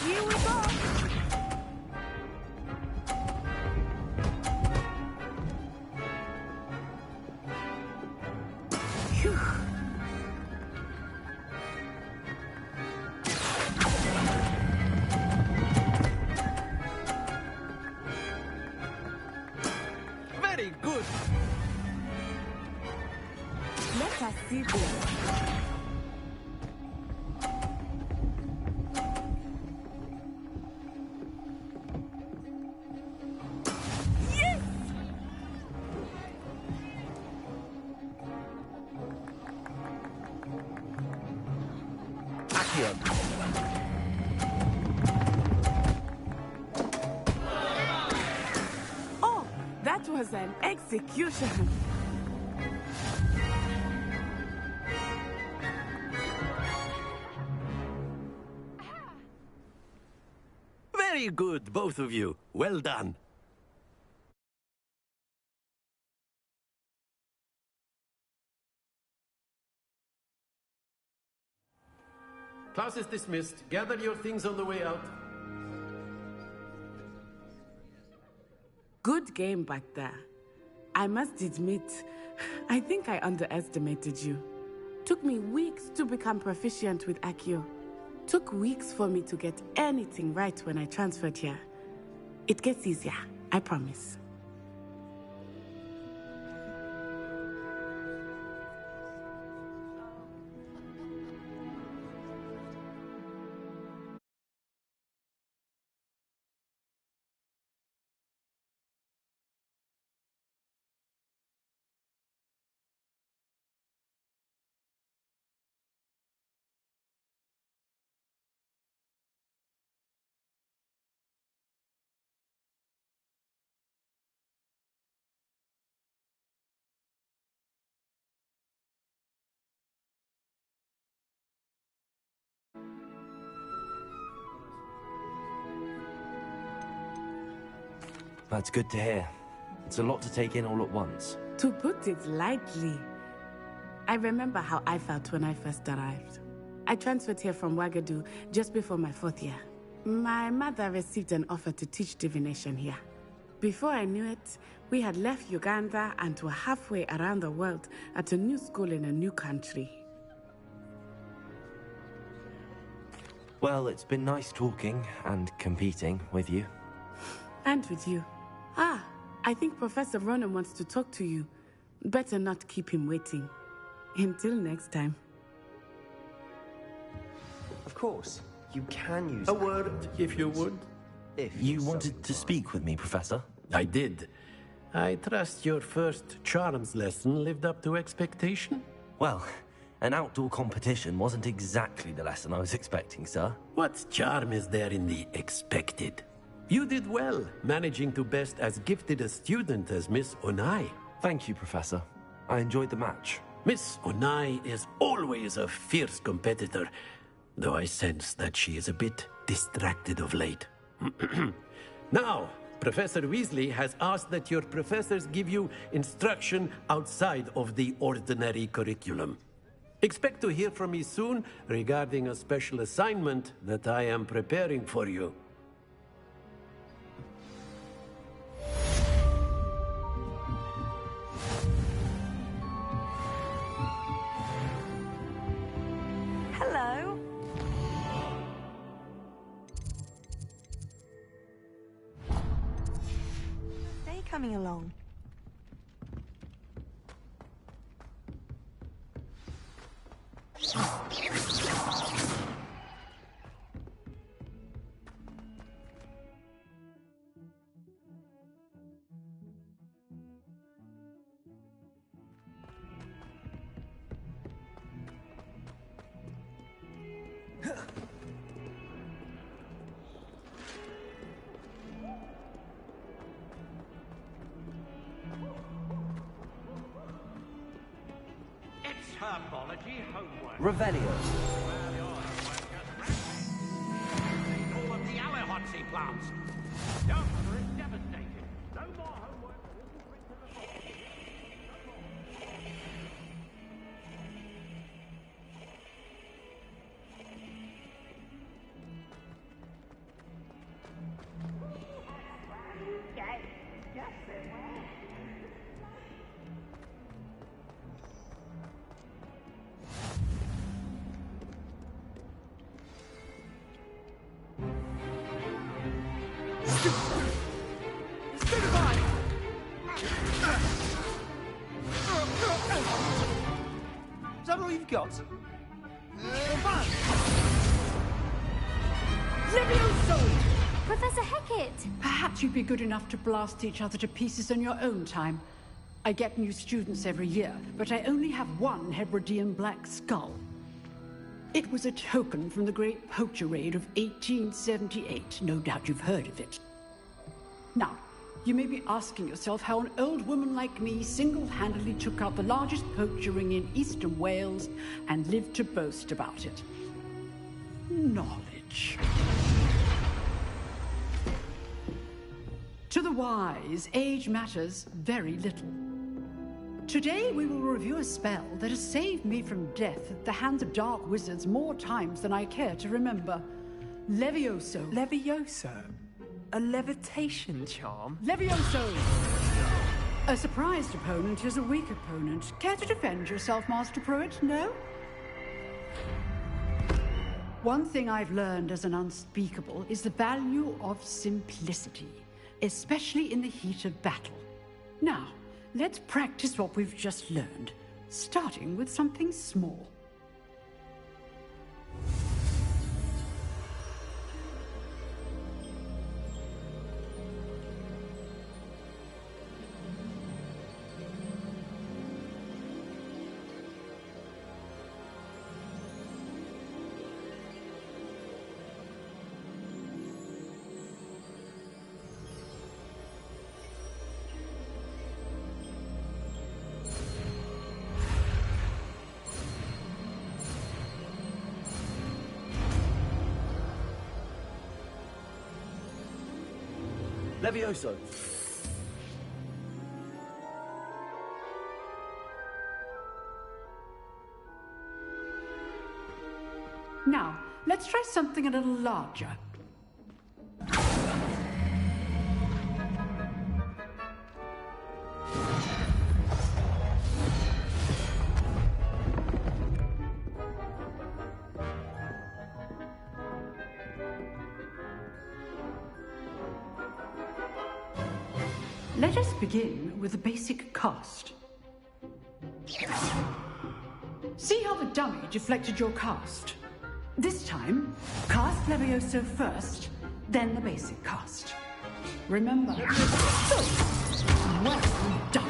Here we go. Phew. Very good. Let us see this. Yes! Accio. Oh, that was an execution. Very good, both of you. Well done. Class is dismissed. Gather your things on the way out. Good game back there. I must admit, I think I underestimated you. Took me weeks to become proficient with Accio. Took weeks for me to get anything right when I transferred here. It gets easier, I promise. That's good to hear. It's a lot to take in all at once. To put it lightly, I remember how I felt when I first arrived. I transferred here from Wagadu just before my 4th year. My mother received an offer to teach divination here. Before I knew it, we had left Uganda and were halfway around the world at a new school in a new country. Well, it's been nice talking and competing with you. And with you. Ah, I think Professor Ronan wants to talk to you. Better not keep him waiting. Until next time. Of course, you can use a word, if you would. If you wanted to speak with me, Professor? I did. I trust your first charms lesson lived up to expectation? Well, an outdoor competition wasn't exactly the lesson I was expecting, sir. What charm is there in the expected? You did well, managing to best as gifted a student as Miss Onai. Thank you, Professor. I enjoyed the match. Miss Onai is always a fierce competitor, though I sense that she is a bit distracted of late. Now, Professor Weasley has asked that your professors give you instruction outside of the ordinary curriculum. Expect to hear from me soon regarding a special assignment that I am preparing for you. Hello. Day coming along. It's herbology homework. Revelio. All of the Allerhotsy plants. Young mother is devastated. No more homework. Is that all you've got? Levioso! Professor Hecat! Perhaps you'd be good enough to blast each other to pieces on your own time. I get new students every year, but I only have one Hebridean black skull. It was a token from the Great Poacher Raid of 1878. No doubt you've heard of it. Now, you may be asking yourself how an old woman like me single-handedly took out the largest poacher ring in eastern Wales and lived to boast about it. Knowledge. To the wise, age matters very little. Today we will review a spell that has saved me from death at the hands of dark wizards more times than I care to remember. Levioso. Levioso? A levitation charm? Levioso! A surprised opponent is a weak opponent. Care to defend yourself, Master Pruitt? No? One thing I've learned as an unspeakable is the value of simplicity, especially in the heat of battle. Now, let's practice what we've just learned, starting with something small. Levioso. Now, let's try something a little larger. Let us begin with the basic cast. See how the dummy deflected your cast? This time, cast Levioso first, then the basic cast. Remember, well done.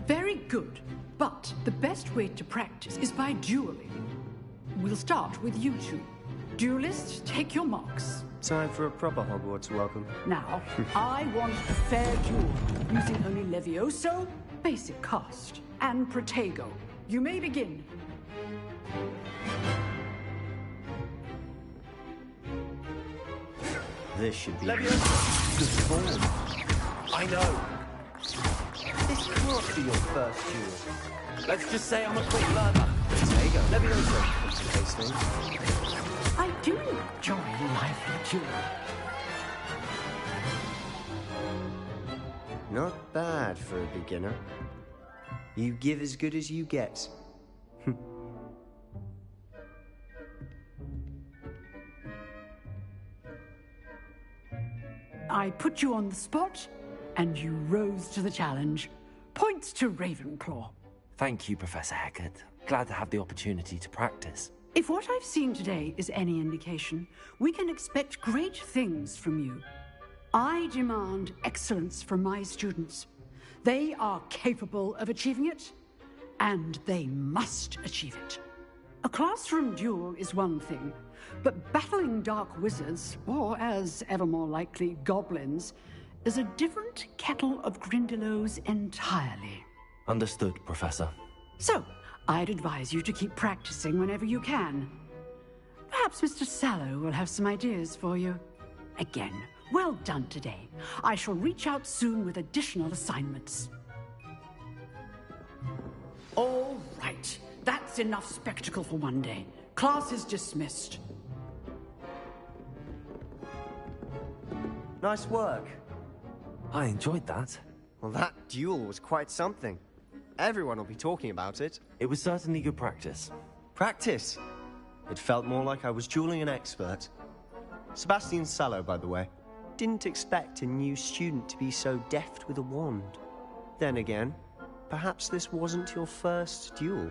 Very good, but the best way to practice is by dueling. We'll start with you two. Duelists, take your marks. Time for a proper Hogwarts welcome. Now, I want a fair duel, using only Levioso, basic cast, and Protego. You may begin. This should be Leviosa! good form. I know. This can't be your first duel. Let's just say I'm a quick learner. There you go. Leviosa. Tasting. I do enjoy lively duel. Not bad for a beginner. You give as good as you get. I put you on the spot, and you rose to the challenge. Points to Ravenclaw. Thank you, Professor Hecat. Glad to have the opportunity to practice. If what I've seen today is any indication, we can expect great things from you. I demand excellence from my students. They are capable of achieving it, and they must achieve it. A classroom duel is one thing, but battling dark wizards, or as ever more likely, goblins, is a different kettle of Grindylows entirely. Understood, Professor. So, I'd advise you to keep practicing whenever you can. Perhaps Mr. Sallow will have some ideas for you. Again, well done today. I shall reach out soon with additional assignments. All right. That's enough spectacle for one day. Class is dismissed. Nice work. I enjoyed that. Well, that duel was quite something. Everyone will be talking about it. It was certainly good practice. Practice? It felt more like I was dueling an expert. Sebastian Sallow, by the way. Didn't expect a new student to be so deft with a wand. Then again, perhaps this wasn't your first duel.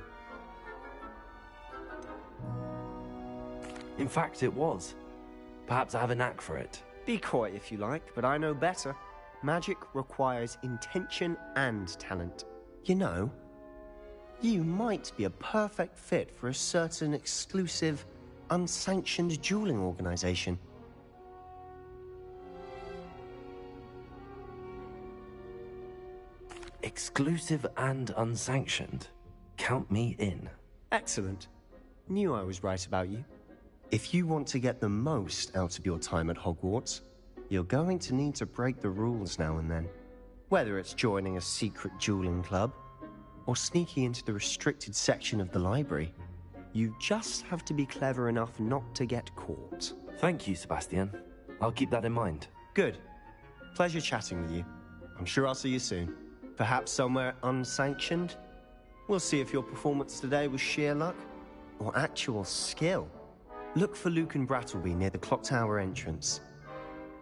In fact, it was. Perhaps I have a knack for it. Be coy if you like, but I know better. Magic requires intention and talent. You know, you might be a perfect fit for a certain exclusive, unsanctioned dueling organization. Exclusive and unsanctioned. Count me in. Excellent. Knew I was right about you. If you want to get the most out of your time at Hogwarts, you're going to need to break the rules now and then. Whether it's joining a secret dueling club, or sneaking into the restricted section of the library, you just have to be clever enough not to get caught. Thank you, Sebastian. I'll keep that in mind. Good. Pleasure chatting with you. I'm sure I'll see you soon. Perhaps somewhere unsanctioned? We'll see if your performance today was sheer luck, or actual skill. Look for Luke and Brattleby near the clock tower entrance.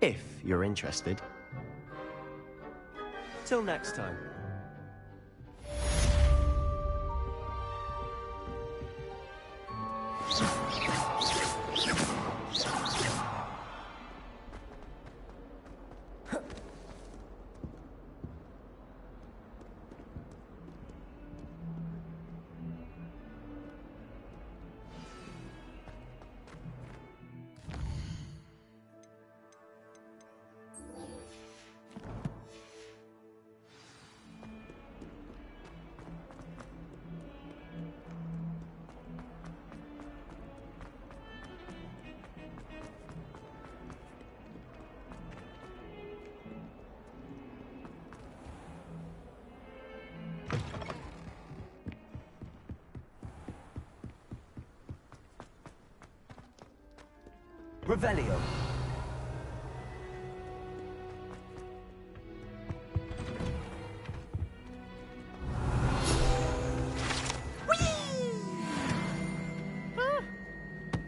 If you're interested. Till next time. Revelio.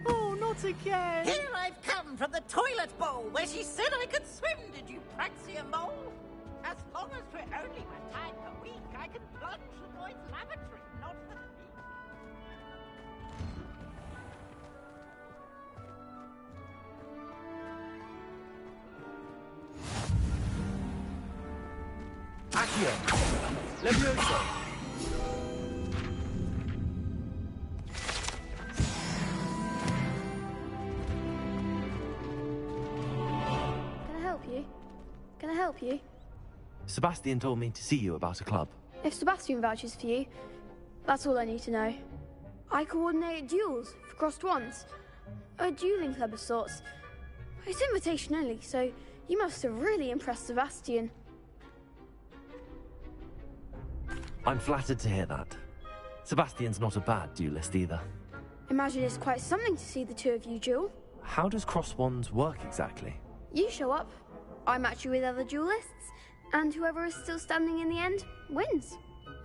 Oh, not again! Here I've come from the toilet bowl where she said I could swim, did you Praxia mole? As long as we're only one time per week, I can plunge the boys' lavatory, not the Accio. Levioso. Can I help you? Can I help you? Sebastian told me to see you about a club. If Sebastian vouches for you, that's all I need to know. I coordinate duels for crossed wands. A dueling club of sorts. it's invitation only, so you must have really impressed Sebastian. I'm flattered to hear that. Sebastian's not a bad duelist either. Imagine it's quite something to see the two of you duel. How does cross wands work exactly? You show up, I match you with other duelists, and whoever is still standing in the end wins.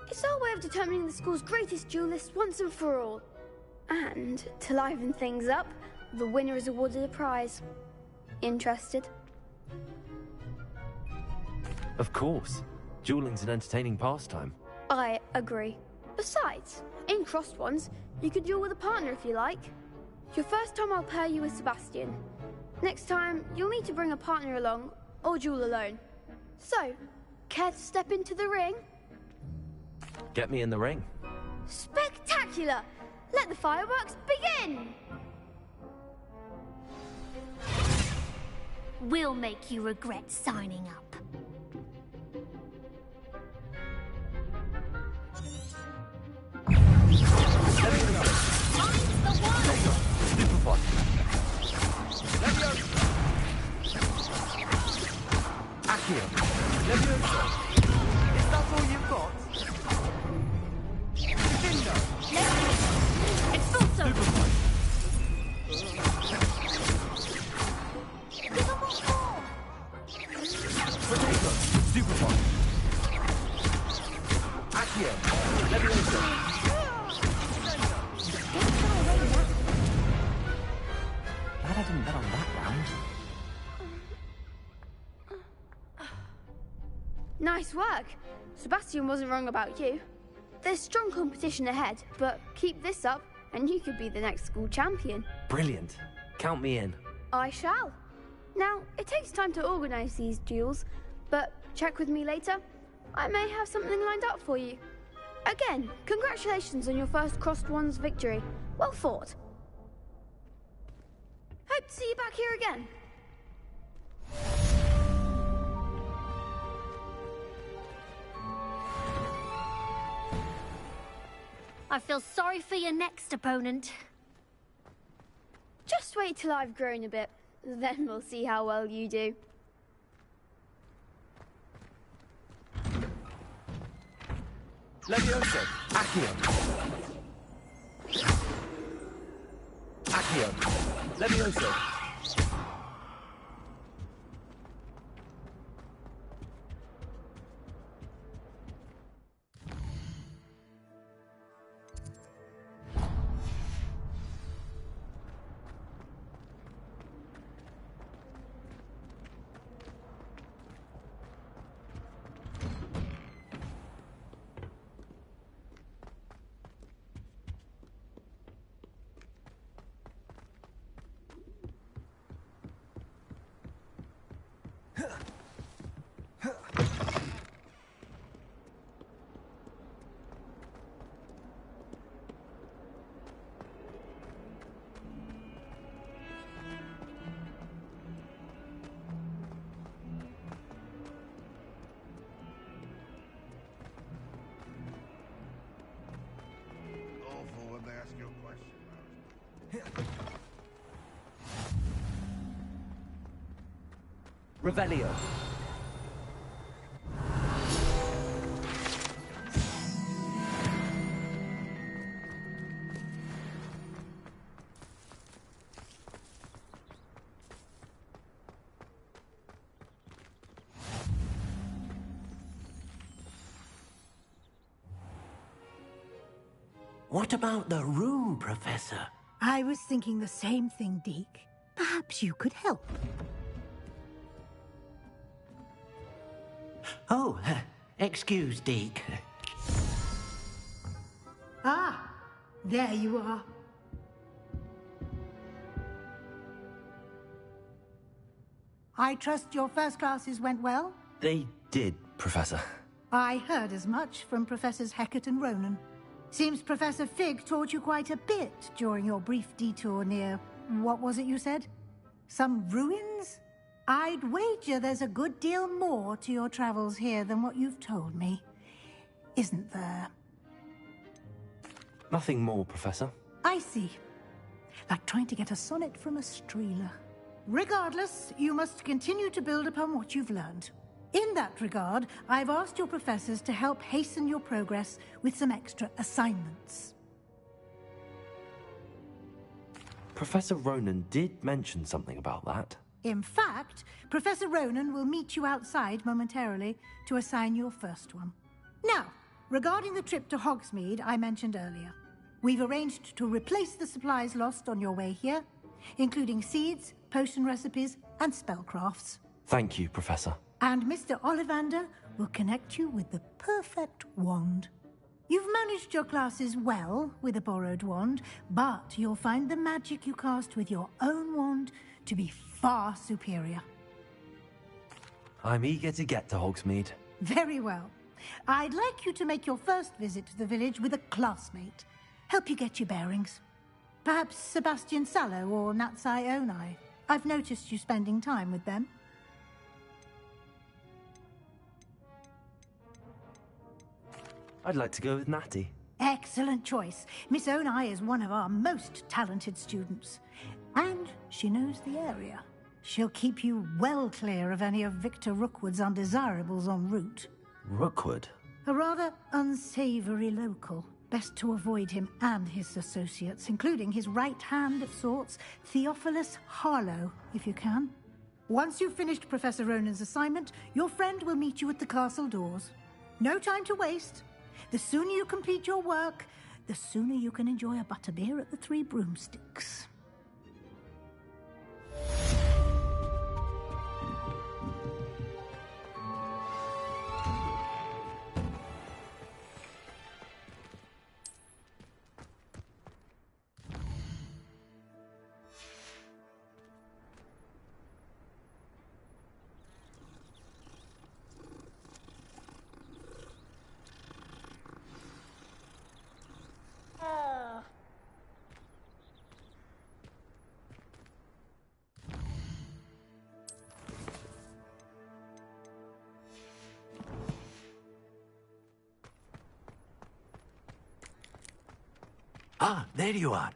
It's our way of determining the school's greatest duelist once and for all. And to liven things up, the winner is awarded a prize. Interested? Of course. Dueling's an entertaining pastime. I agree. Besides, in crossed ones, you could duel with a partner if you like. Your first time I'll pair you with Sebastian. Next time, you'll need to bring a partner along, or duel alone. So, care to step into the ring? Get me in the ring. Spectacular! Let the fireworks begin! We'll make you regret signing up. Accio! Levioso! Is that all you've got? Dindo! Expulso! Potato! Superfine! Accio! Levioso! Glad I didn't bet on that round. Nice work. Sebastian wasn't wrong about you. There's strong competition ahead, but keep this up and you could be the next school champion. Brilliant. Count me in. I shall. Now, it takes time to organise these duels, but check with me later. I may have something lined up for you. Again, congratulations on your first crossed wands victory. Well fought. Hope to see you back here again. I feel sorry for your next opponent. Just wait till I've grown a bit, then we'll see how well you do. Levioso! Accio! Accio! Levioso! Revelio. What about the room, Professor? I was thinking the same thing, Deke. Perhaps you could help. Oh, excuse, Deke. Ah, there you are. I trust your first classes went well? They did, Professor. I heard as much from Professors Hecat and Ronan. Seems Professor Fig taught you quite a bit during your brief detour near... what was it you said? Some ruins? I'd wager there's a good deal more to your travels here than what you've told me. Isn't there? Nothing more, Professor. I see. Like trying to get a sonnet from a streeler. Regardless, you must continue to build upon what you've learned. In that regard, I've asked your professors to help hasten your progress with some extra assignments. Professor Ronan did mention something about that. In fact, Professor Ronan will meet you outside momentarily to assign your first one. Now, regarding the trip to Hogsmeade I mentioned earlier, we've arranged to replace the supplies lost on your way here, including seeds, potion recipes, and spellcrafts. Thank you, Professor. And Mr. Ollivander will connect you with the perfect wand. You've managed your classes well with a borrowed wand, but you'll find the magic you cast with your own wand to be far superior. I'm eager to get to Hogsmeade. Very well. I'd like you to make your first visit to the village with a classmate. Help you get your bearings. Perhaps Sebastian Sallow or Natsai Onai. I've noticed you spending time with them. I'd like to go with Natty. Excellent choice. Miss Onai is one of our most talented students. And she knows the area. She'll keep you well clear of any of Victor Rookwood's undesirables en route. Rookwood? A rather unsavory local. Best to avoid him and his associates, including his right hand of sorts, Theophilus Harlow, if you can. Once you've finished Professor Ronan's assignment, your friend will meet you at the castle doors. No time to waste. The sooner you complete your work, the sooner you can enjoy a butterbeer at the Three Broomsticks. Ah, there you are.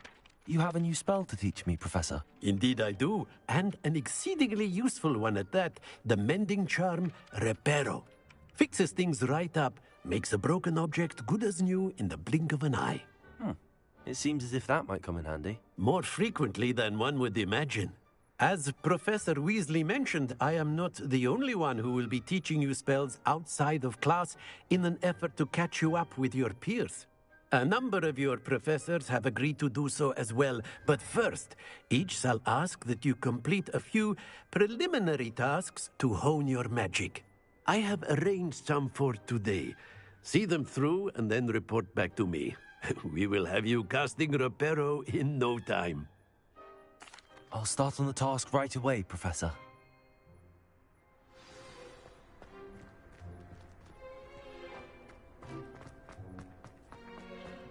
You have a new spell to teach me, Professor. Indeed I do, and an exceedingly useful one at that. The mending charm, Reparo. Fixes things right up, makes a broken object good as new in the blink of an eye. It seems as if that might come in handy. More frequently than one would imagine. As Professor Weasley mentioned, I am not the only one who will be teaching you spells outside of class in an effort to catch you up with your peers. A number of your professors have agreed to do so as well, but first, each shall ask that you complete a few preliminary tasks to hone your magic. I have arranged some for today. See them through and then report back to me. We will have you casting Reparo in no time. I'll start on the task right away, Professor.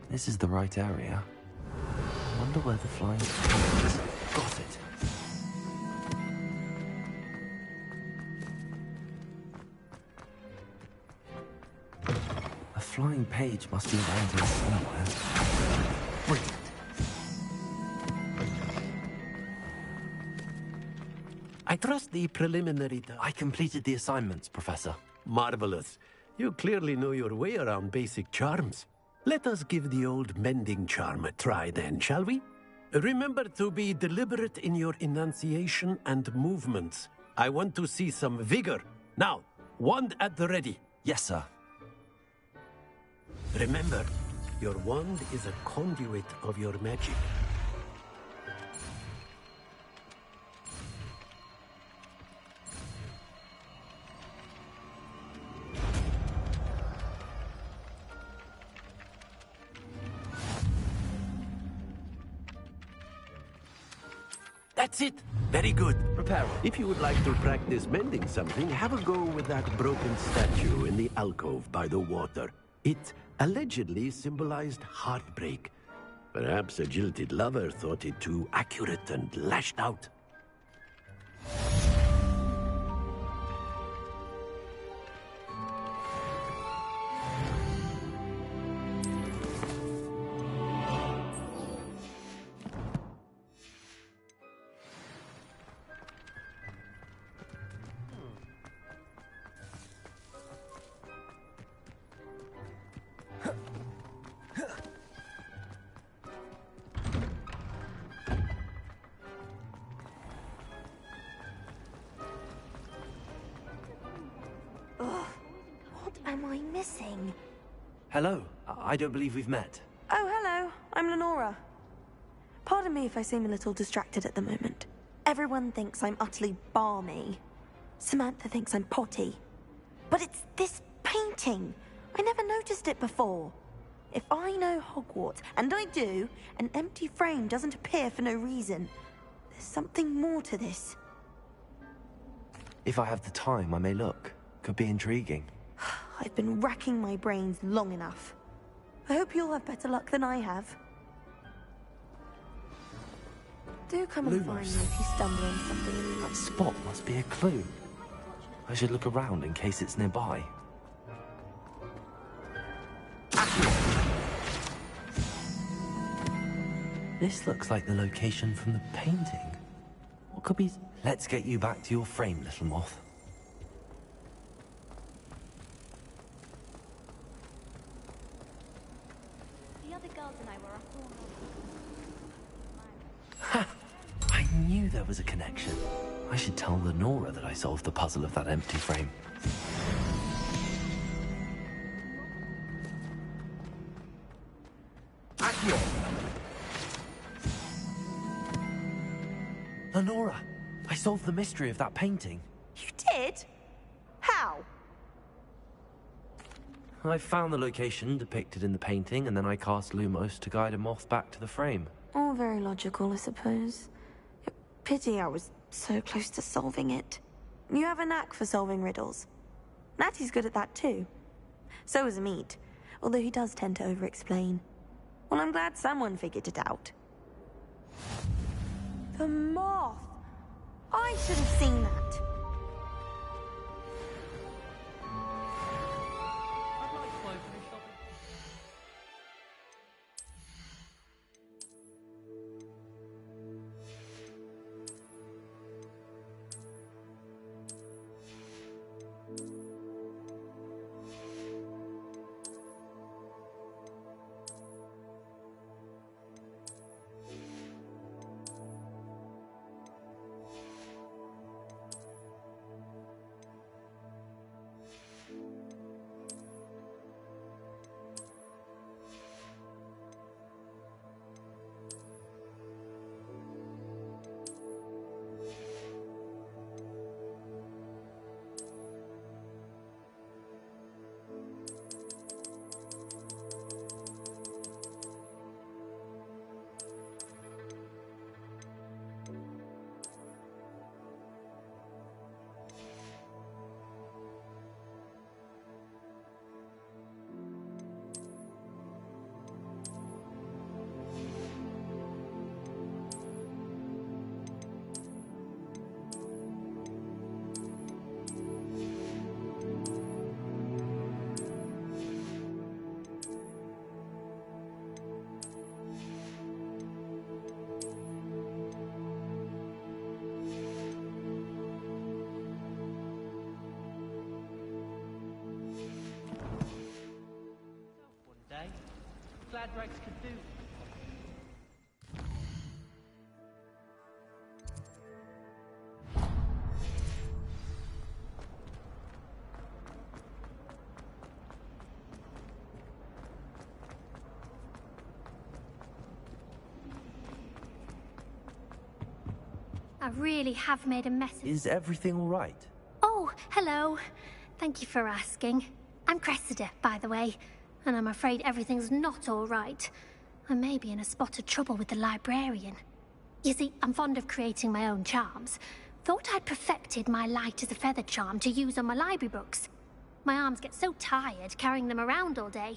This is the right area. I wonder where the flying is. Got it. A flying page must be around here somewhere. Brilliant. I trust the preliminary... I completed the assignments, Professor. Marvelous. You clearly know your way around basic charms. Let us give the old mending charm a try then, shall we? Remember to be deliberate in your enunciation and movements. I want to see some vigor. Now, wand at the ready. Yes, sir. Remember, your wand is a conduit of your magic. That's it. Very good. Reparo. If you would like to practice mending something, have a go with that broken statue in the alcove by the water. It allegedly symbolized heartbreak. Perhaps a jilted lover thought it too accurate and lashed out. What am I missing? Hello. I don't believe we've met. Oh, hello. I'm Lenora. Pardon me if I seem a little distracted at the moment. Everyone thinks I'm utterly balmy. Samantha thinks I'm potty. But it's this painting. I never noticed it before. If I know Hogwarts, and I do, an empty frame doesn't appear for no reason. There's something more to this. If I have the time, I may look. Could be intriguing. I've been racking my brains long enough. I hope you'll have better luck than I have. Do come and find me if you stumble on something. That spot must be a clue. I should look around in case it's nearby. This looks like the location from the painting. What could be... Let's get you back to your frame, little moth. The other girls and I were up all Ha! I knew there was a connection. I should tell Lenora that I solved the puzzle of that empty frame. Lenora, I solved the mystery of that painting. You did? How? I found the location depicted in the painting, and then I cast Lumos to guide a moth back to the frame. All very logical, I suppose. Pity I was so close to solving it. You have a knack for solving riddles. Natty's good at that too. So is Amit, although he does tend to over-explain. Well, I'm glad someone figured it out. The moth! I should have seen that. Glad Rex could do. I really have made a mess of... Is everything all right? Oh, hello. Thank you for asking. I'm Cressida, by the way. And I'm afraid everything's not all right. I may be in a spot of trouble with the librarian. You see, I'm fond of creating my own charms. Thought I'd perfected my light as a feather charm to use on my library books. My arms get so tired carrying them around all day.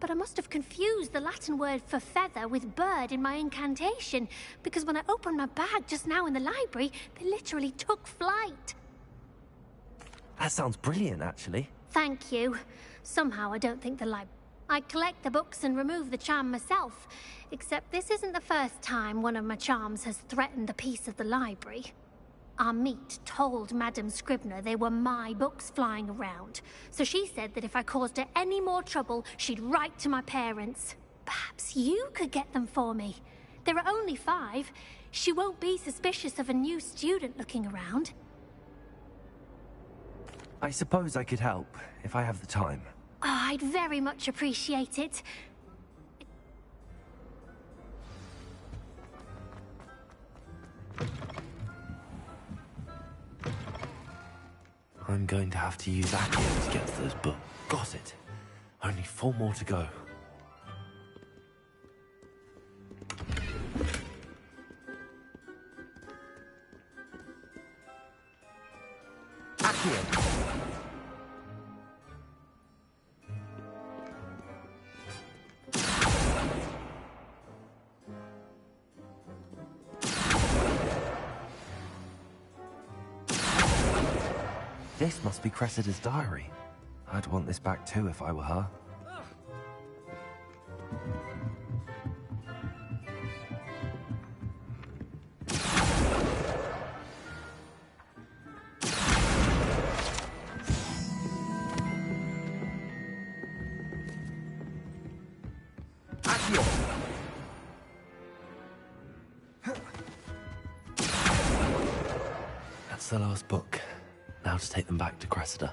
But I must have confused the Latin word for feather with bird in my incantation, because when I opened my bag just now in the library, they literally took flight. That sounds brilliant, actually. Thank you. Somehow I don't think I collect the books and remove the charm myself, except this isn't the first time one of my charms has threatened the peace of the library. Amit told Madame Scribner they were my books flying around, so she said that if I caused her any more trouble, she'd write to my parents. Perhaps you could get them for me. There are only 5. She won't be suspicious of a new student looking around. I suppose I could help, if I have the time. Oh, I'd very much appreciate it. I'm going to have to use Accio to get to those books. Got it. Only 4 more to go. Accio! This must be Cressida's diary. I'd want this back too if I were her. Accio! That's the last book. Now to take them back to Cressida.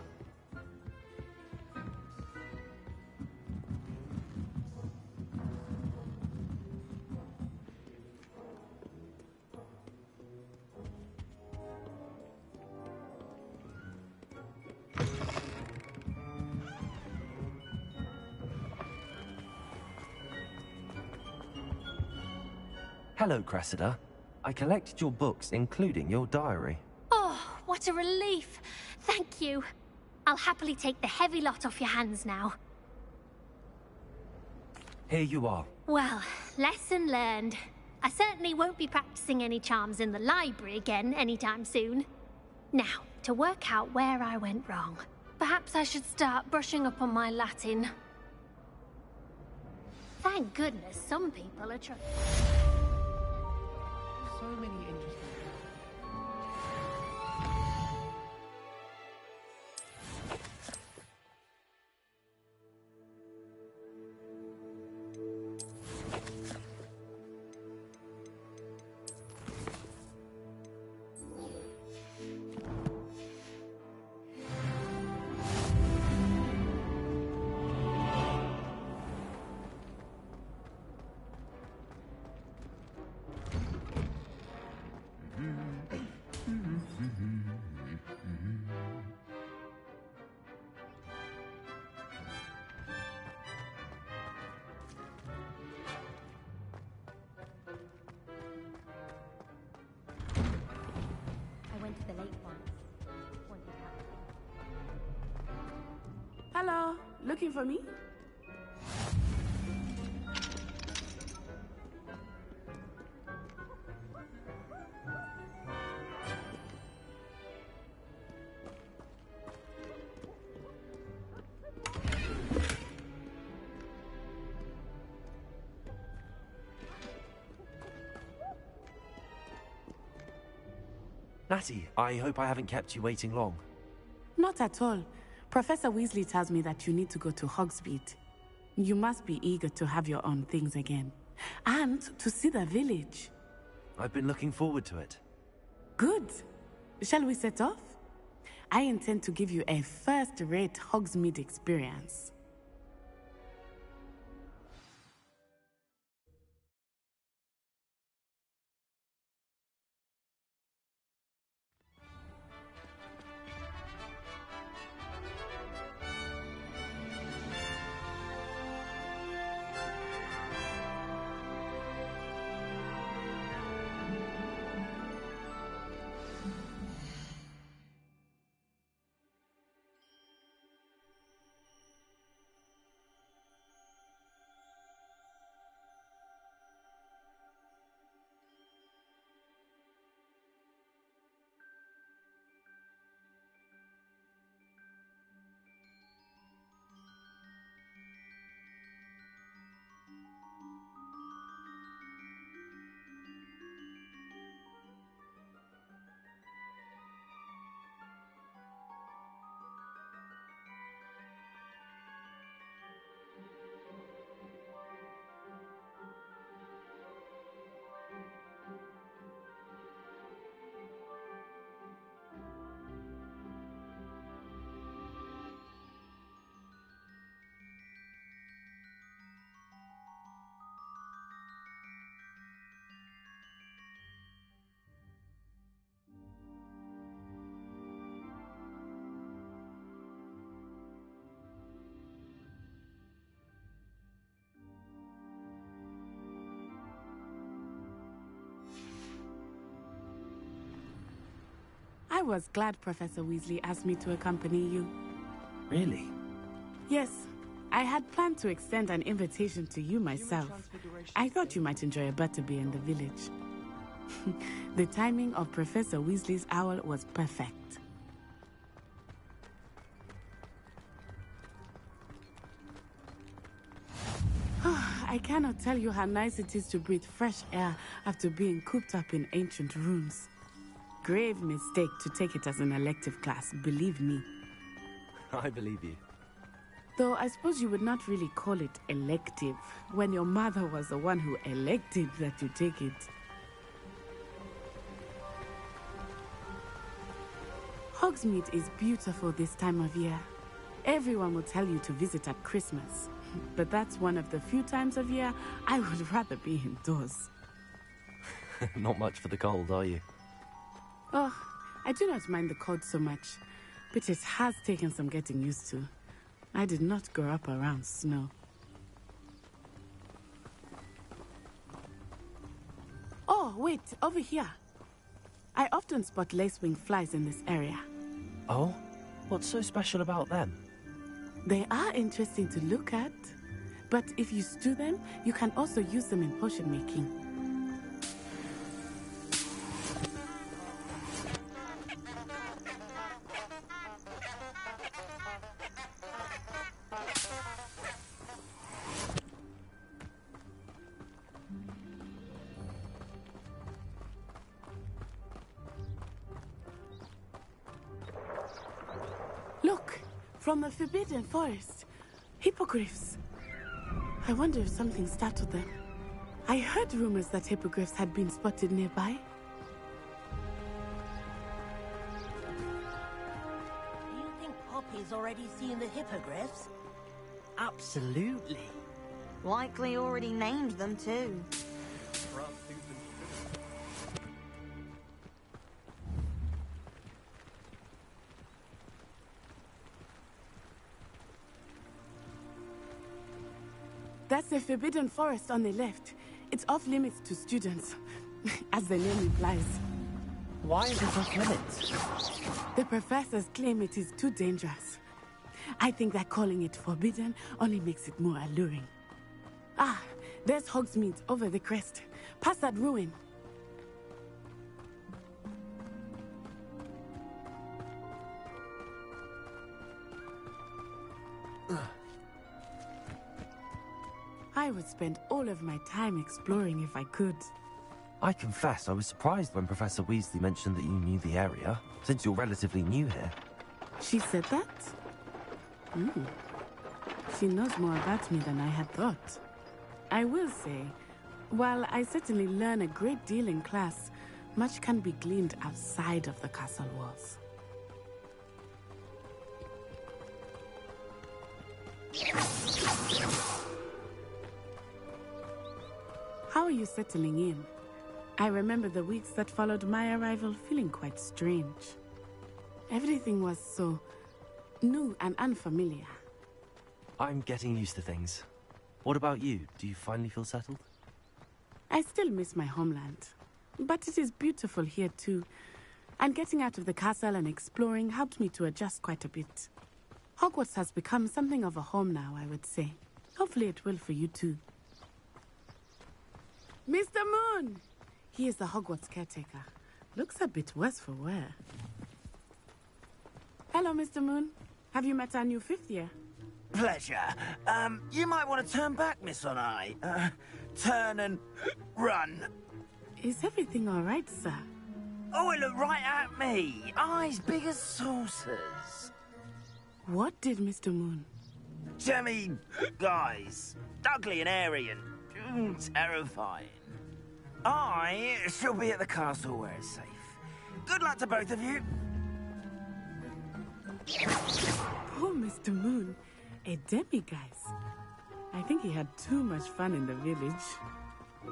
Hello, Cressida. I collected your books, including your diary. Oh, what a relief. Thank you. I'll happily take the heavy lot off your hands now. Here you are. Well, lesson learned. I certainly won't be practicing any charms in the library again anytime soon. Now, to work out where I went wrong. Perhaps I should start brushing up on my Latin. Thank goodness some people are trying. So many interesting. Hello, looking for me? Natty, I hope I haven't kept you waiting long. Not at all. Professor Weasley tells me that you need to go to Hogsmeade. You must be eager to have your own things again. And to see the village. I've been looking forward to it. Good. Shall we set off? I intend to give you a first-rate Hogsmeade experience. was glad Professor Weasley asked me to accompany you. Really? Yes, I had planned to extend an invitation to you myself. I thought you might enjoy a butterbeer in the village. The timing of Professor Weasley's owl was perfect. I cannot tell you how nice it is to breathe fresh air after being cooped up in ancient rooms. Grave mistake to take it as an elective class, believe me. I believe you. Though I suppose you would not really call it elective when your mother was the one who elected that you take it. Hogsmeade is beautiful this time of year. Everyone will tell you to visit at Christmas. But that's one of the few times of year I would rather be indoors. Not much for the cold, are you? Oh, I do not mind the cold so much, but it has taken some getting used to. I did not grow up around snow. Oh, wait, over here. I often spot lacewing flies in this area. Oh? What's so special about them? They are interesting to look at, but if you stew them, you can also use them in potion making. Look! From the Forbidden Forest. Hippogriffs. I wonder if something startled them. I heard rumors that hippogriffs had been spotted nearby. Do you think Poppy's already seen the hippogriffs? Absolutely. Likely already named them too. That's the Forbidden Forest on the left. It's off limits to students, as the name implies. Why is it off limits? The professors claim it is too dangerous. I think that calling it forbidden only makes it more alluring. Ah, there's Hogsmeade over the crest. Past that ruin. I would spend all of my time exploring if I could. I confess I was surprised when Professor Weasley mentioned that you knew the area, since you're relatively new here. She said that? She knows more about me than I had thought. I will say, while I certainly learn a great deal in class, much can be gleaned outside of the castle walls. How are you settling in? I remember the weeks that followed my arrival feeling quite strange. Everything was so new and unfamiliar. I'm getting used to things. What about you? Do you finally feel settled? I still miss my homeland, but it is beautiful here too. And getting out of the castle and exploring helped me to adjust quite a bit. Hogwarts has become something of a home now, I would say. Hopefully it will for you too. Mr. Moon! He is the Hogwarts caretaker. Looks a bit worse for wear. Hello, Mr. Moon. Have you met our new fifth year? Pleasure. You might want to turn back, Miss On-Eye. Turn and run. Is everything all right, sir? Oh, it looked right at me. Eyes big as saucers. What did Mr. Moon? Jemmy, guys. Ugly and airy and terrifying. I shall be at the castle where it's safe. Good luck to both of you. Poor Mr. Moon. A demi-guise. I think he had too much fun in the village.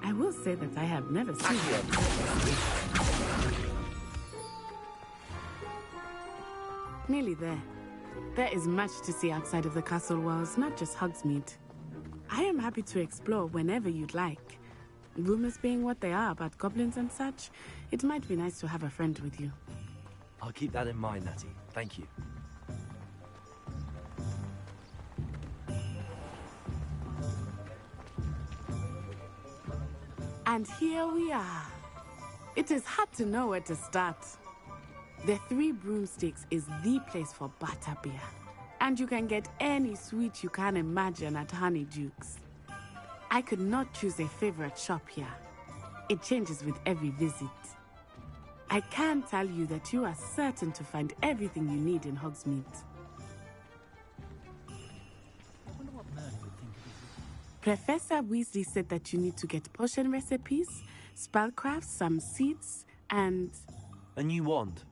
I will say that I have never seen him. Nearly there. There is much to see outside of the castle walls, not just Hogsmeade. I am happy to explore whenever you'd like. Rumors being what they are about goblins and such, it might be nice to have a friend with you. I'll keep that in mind, Natty. Thank you. And here we are. It is hard to know where to start. The Three Broomsticks is the place for butterbeer. And you can get any sweet you can imagine at Honeydukes. I could not choose a favorite shop here. It changes with every visit. I can tell you that you are certain to find everything you need in Hogsmeade. Professor Weasley said that you need to get potion recipes, spellcrafts, some seeds, and... A new wand?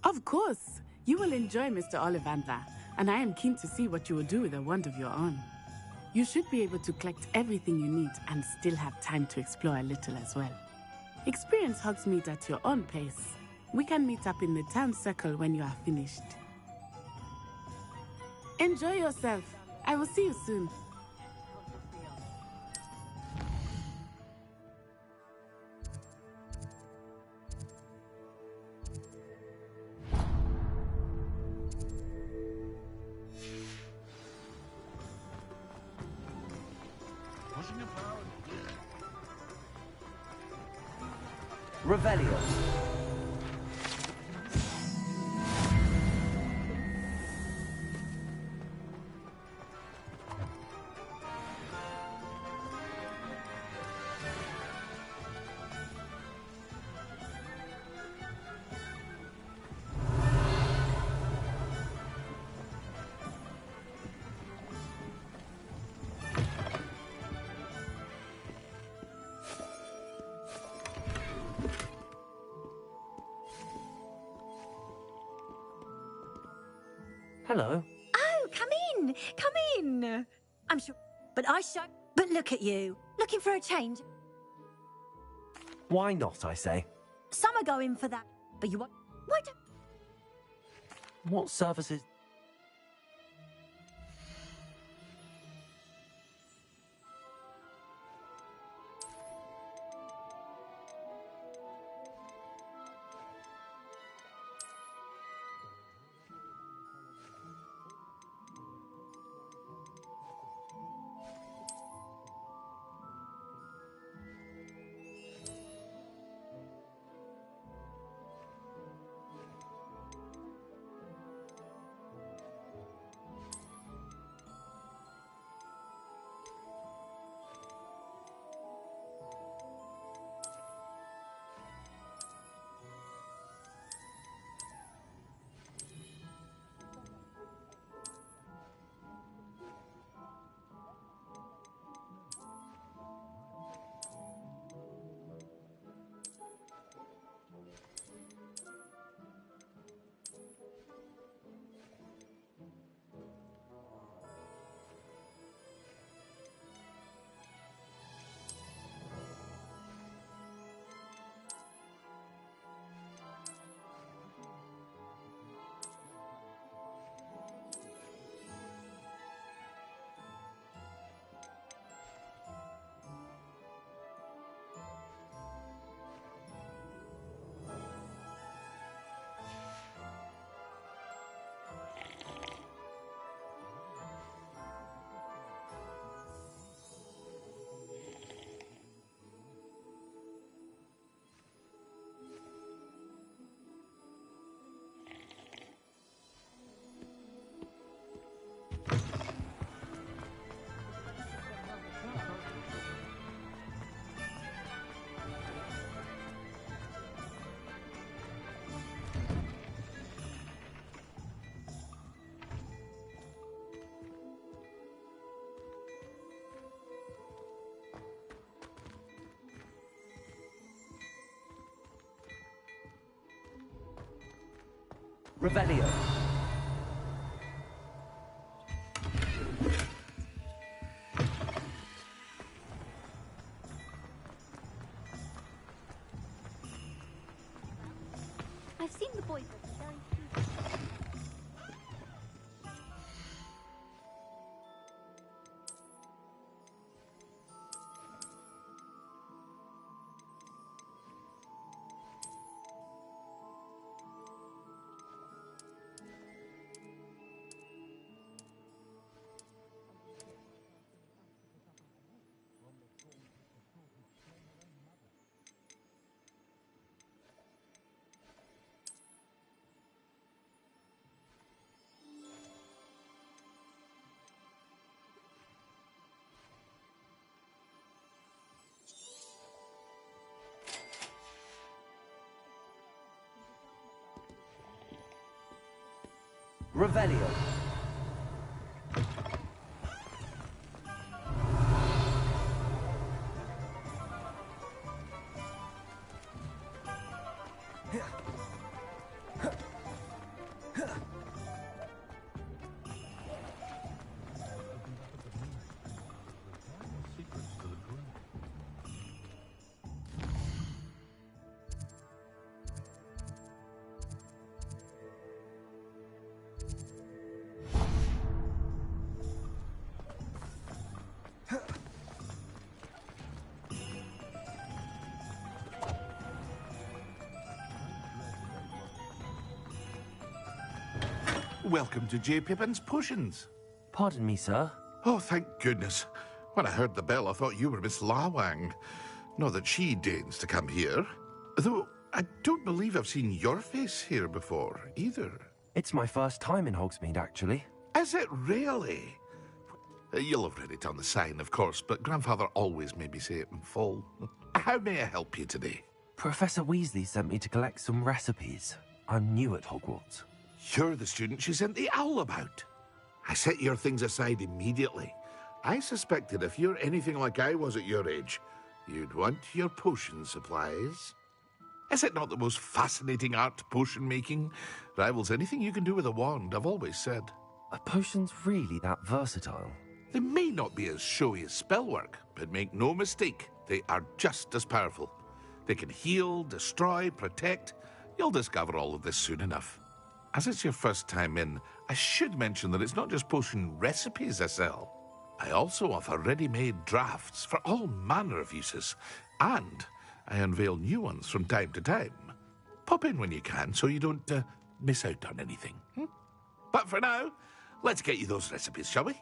Of course! You will enjoy Mr. Ollivander, and I am keen to see what you will do with a wand of your own. You should be able to collect everything you need and still have time to explore a little as well. Experience Hogsmeade at your own pace. We can meet up in the town circle when you are finished. Enjoy yourself. I will see you soon. Revelio. Hello. Oh, come in. Come in. I'm sure. But But look at you. Looking for a change. Why not, I say? Some are going for that. But you want. Why don't. What services? Revelio. I've seen the boy very Revelio. Welcome to J. Pippin's Potions. Pardon me, sir. Oh, thank goodness. When I heard the bell, I thought you were Miss Lawang. Not that she deigns to come here. Though, I don't believe I've seen your face here before, either. It's my first time in Hogsmeade, actually. Is it really? You'll have read it on the sign, of course, but Grandfather always made me say it in full. How may I help you today? Professor Weasley sent me to collect some recipes. I'm new at Hogwarts. You're the student she sent the owl about. I set your things aside immediately. I suspected if you're anything like I was at your age, you'd want your potion supplies. Is it not the most fascinating art, potion making? Rivals anything you can do with a wand, I've always said. Are potions really that versatile? They may not be as showy as spellwork, but make no mistake, they are just as powerful. They can heal, destroy, protect. You'll discover all of this soon enough. As it's your first time in, I should mention that it's not just potion recipes I sell. I also offer ready-made drafts for all manner of uses, and I unveil new ones from time to time. Pop in when you can so you don't miss out on anything. But for now, let's get you those recipes, shall we?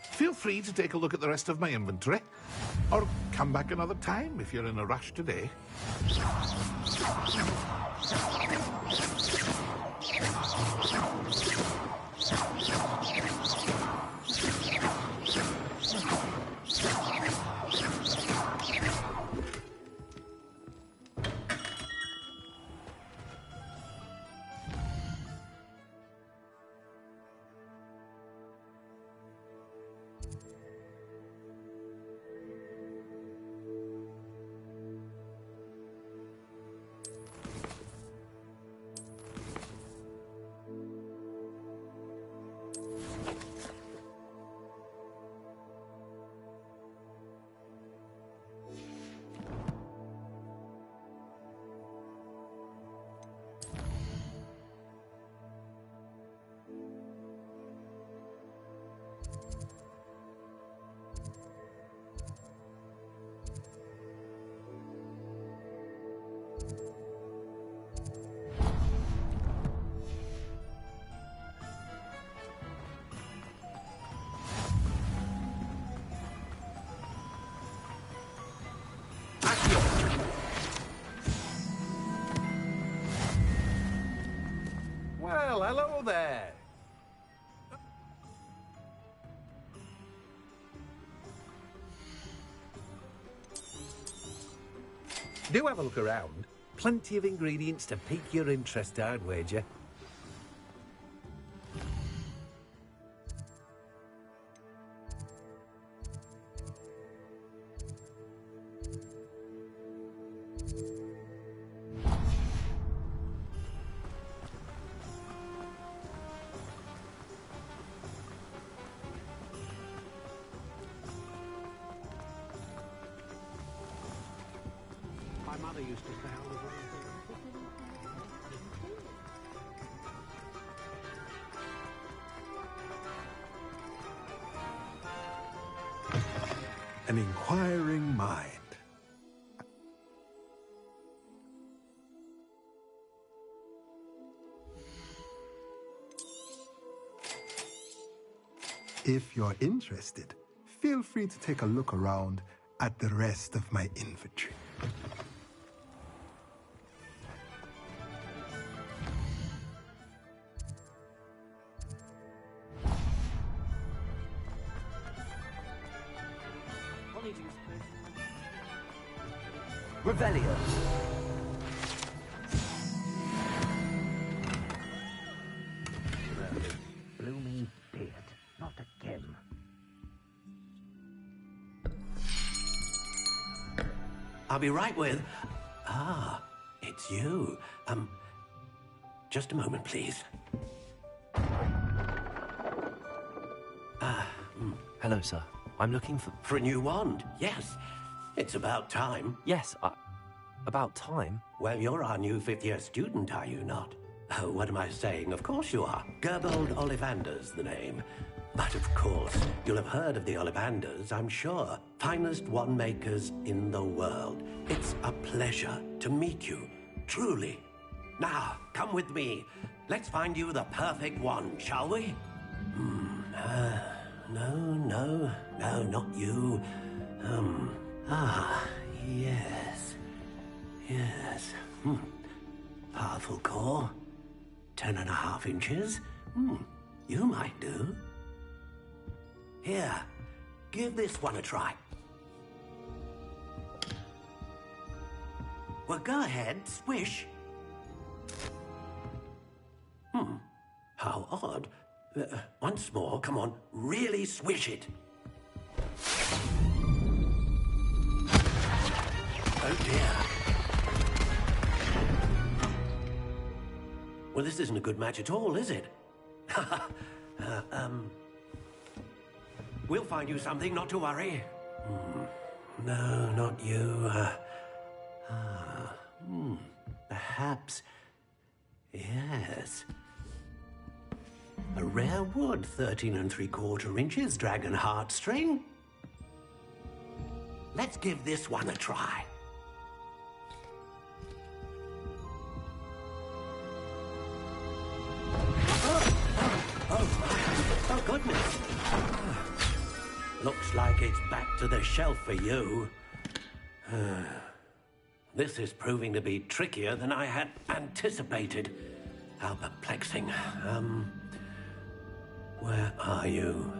Feel free to take a look at the rest of my inventory, or come back another time if you're in a rush today. Well, hello there. Do have a look around. Plenty of ingredients to pique your interest, I'd wager. My mother used to say I was An inquiring mind. If you're interested, feel free to take a look around at the rest of my inventory. Revelio. Blooming beard. Not again. I'll be right with... Ah, it's you. Just a moment, please. Hello, sir. I'm looking for... For a new wand, yes. It's about time. Yes, about time? Well, you're our new fifth-year student, are you not? Oh, what am I saying? Of course you are. Gerbold Ollivander's the name. But of course, you'll have heard of the Ollivanders, I'm sure. Finest wand makers in the world. It's a pleasure to meet you, truly. Now, come with me. Let's find you the perfect wand, shall we? No, not you. Yes. Powerful core. 10.5 inches. You might do. Here, give this one a try. Well, go ahead, swish. How odd. Once more, come on, really swish it. Oh dear. Well, this isn't a good match at all, is it? We'll find you something, not to worry. No, not you. Perhaps... Yes. A rare wood, 13 3/4 inches, dragon heartstring. Let's give this one a try. Oh, goodness. Looks like it's back to the shelf for you. This is proving to be trickier than I had anticipated. How perplexing. Where are you?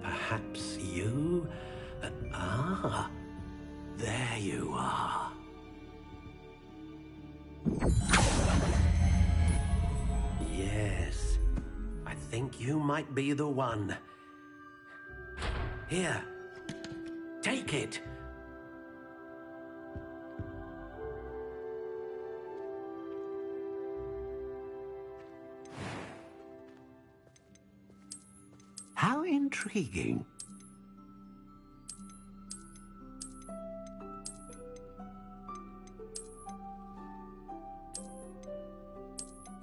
Perhaps you? There you are. Yes, I think you might be the one. Here, take it. How intriguing.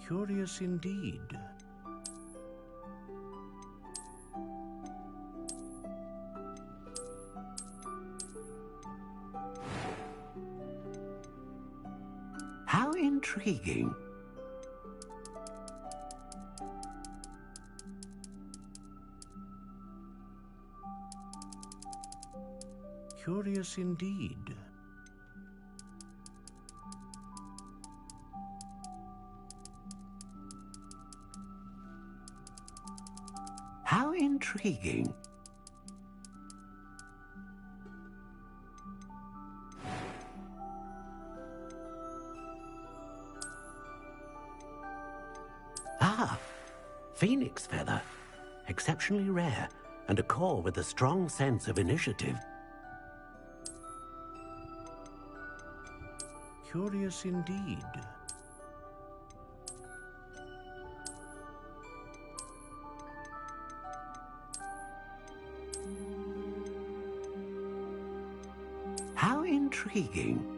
Curious indeed. How intriguing. Curious indeed. How intriguing. Phoenix feather. Exceptionally rare, and a core with a strong sense of initiative. Curious indeed. How intriguing.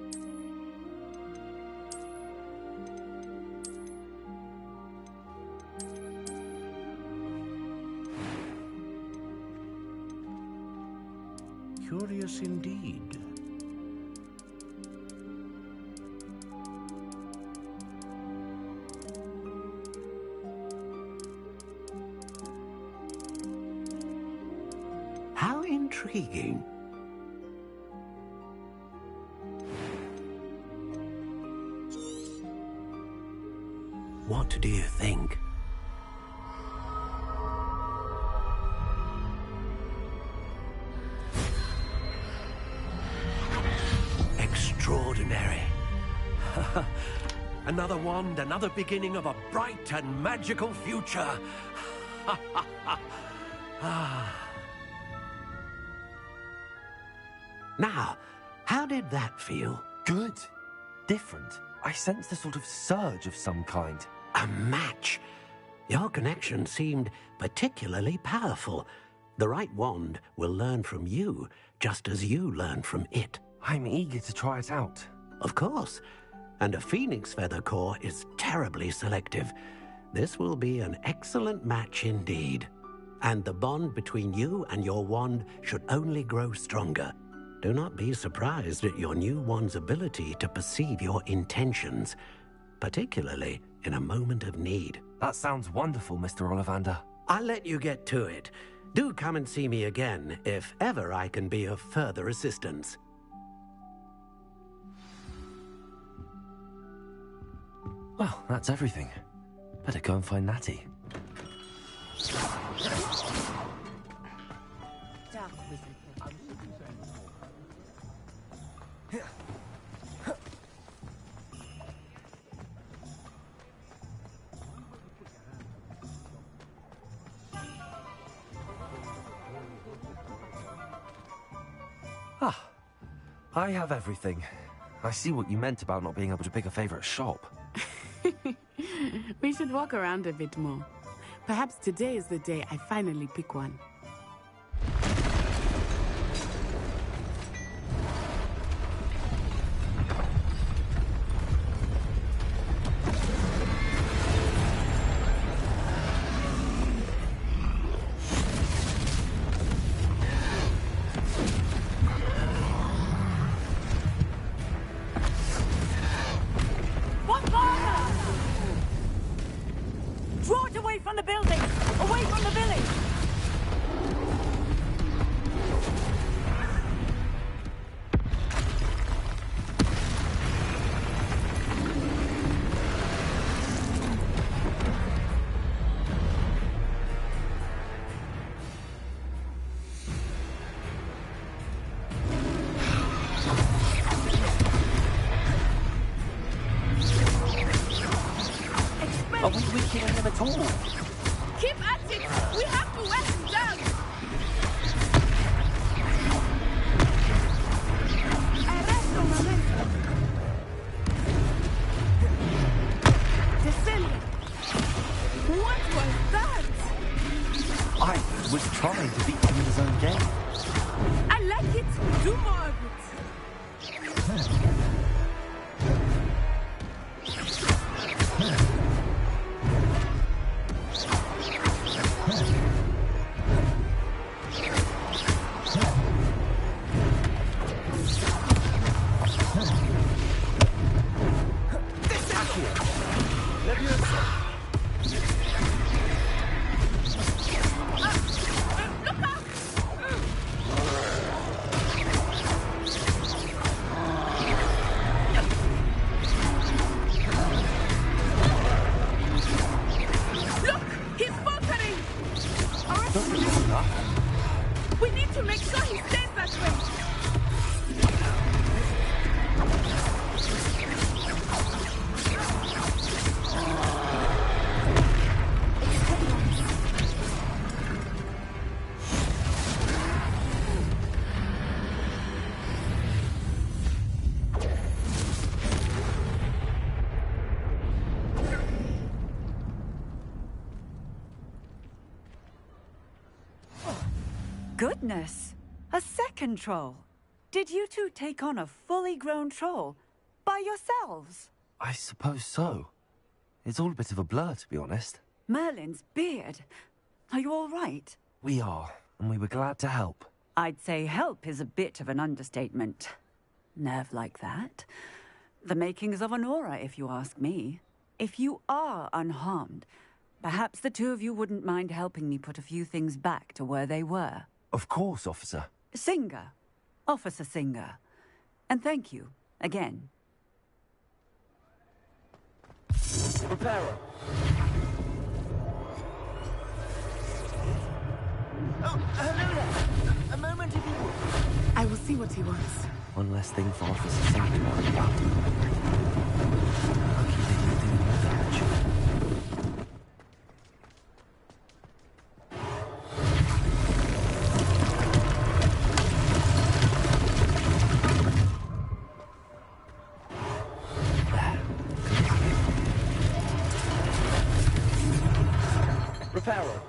Curious indeed. intriguing. What do you think? Extraordinary. Another wand, another beginning of a bright and magical future. Now, how did that feel? Good. Different. I sensed a sort of surge of some kind. A match. Your connection seemed particularly powerful. The right wand will learn from you, just as you learn from it. I'm eager to try it out. Of course. And a phoenix feather core is terribly selective. This will be an excellent match indeed. And the bond between you and your wand should only grow stronger. Do not be surprised at your new wand's ability to perceive your intentions, particularly in a moment of need. That sounds wonderful, Mr. Ollivander. I'll let you get to it. Do come and see me again if ever I can be of further assistance. Well, that's everything. Better go and find Natty. Ah, I have everything. I see what you meant about not being able to pick a favorite shop. We should walk around a bit more. Perhaps today is the day I finally pick one. Are we weakening him at all? Keep at it! We have to wear him down! Arresto momento! Cecilia! What was that? I was trying to beat him in his own game. I like it! Do more of it! We need to make sure he stays that way. Goodness! A second troll! Did you two take on a fully grown troll? By yourselves? I suppose so. It's all a bit of a blur, to be honest. Merlin's beard. Are you all right? We are, and we were glad to help. I'd say help is a bit of an understatement. Nerve like that. The makings of an aura, if you ask me. If you are unharmed, perhaps the two of you wouldn't mind helping me put a few things back to where they were. Of course, officer. Singer. Officer Singer. And thank you, again. Repairer. Oh, hello there. A moment if you would. I will see what he wants. One less thing for Officer Singer to worry about. Lucky they didn't do more damage. Repairer.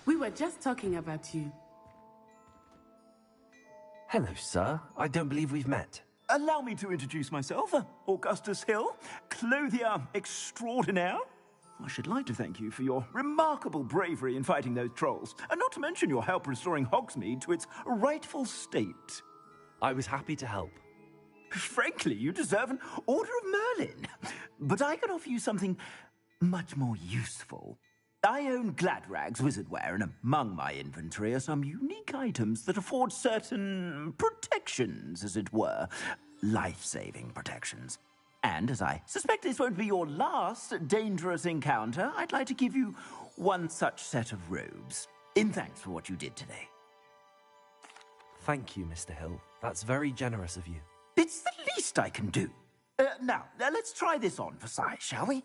We were just talking about you. Hello, sir. I don't believe we've met. Allow me to introduce myself, Augustus Hill, clothier extraordinaire. I should like to thank you for your remarkable bravery in fighting those trolls, and not to mention your help restoring Hogsmeade to its rightful state. I was happy to help. Frankly, you deserve an Order of Merlin. But I can offer you something much more useful. I own Gladrag's wizardware, and among my inventory are some unique items that afford certain protections, as it were. Life-saving protections. And as I suspect this won't be your last dangerous encounter, I'd like to give you one such set of robes, in thanks for what you did today. Thank you, Mr. Hill. That's very generous of you. It's the least I can do. Now, let's try this on for size, shall we?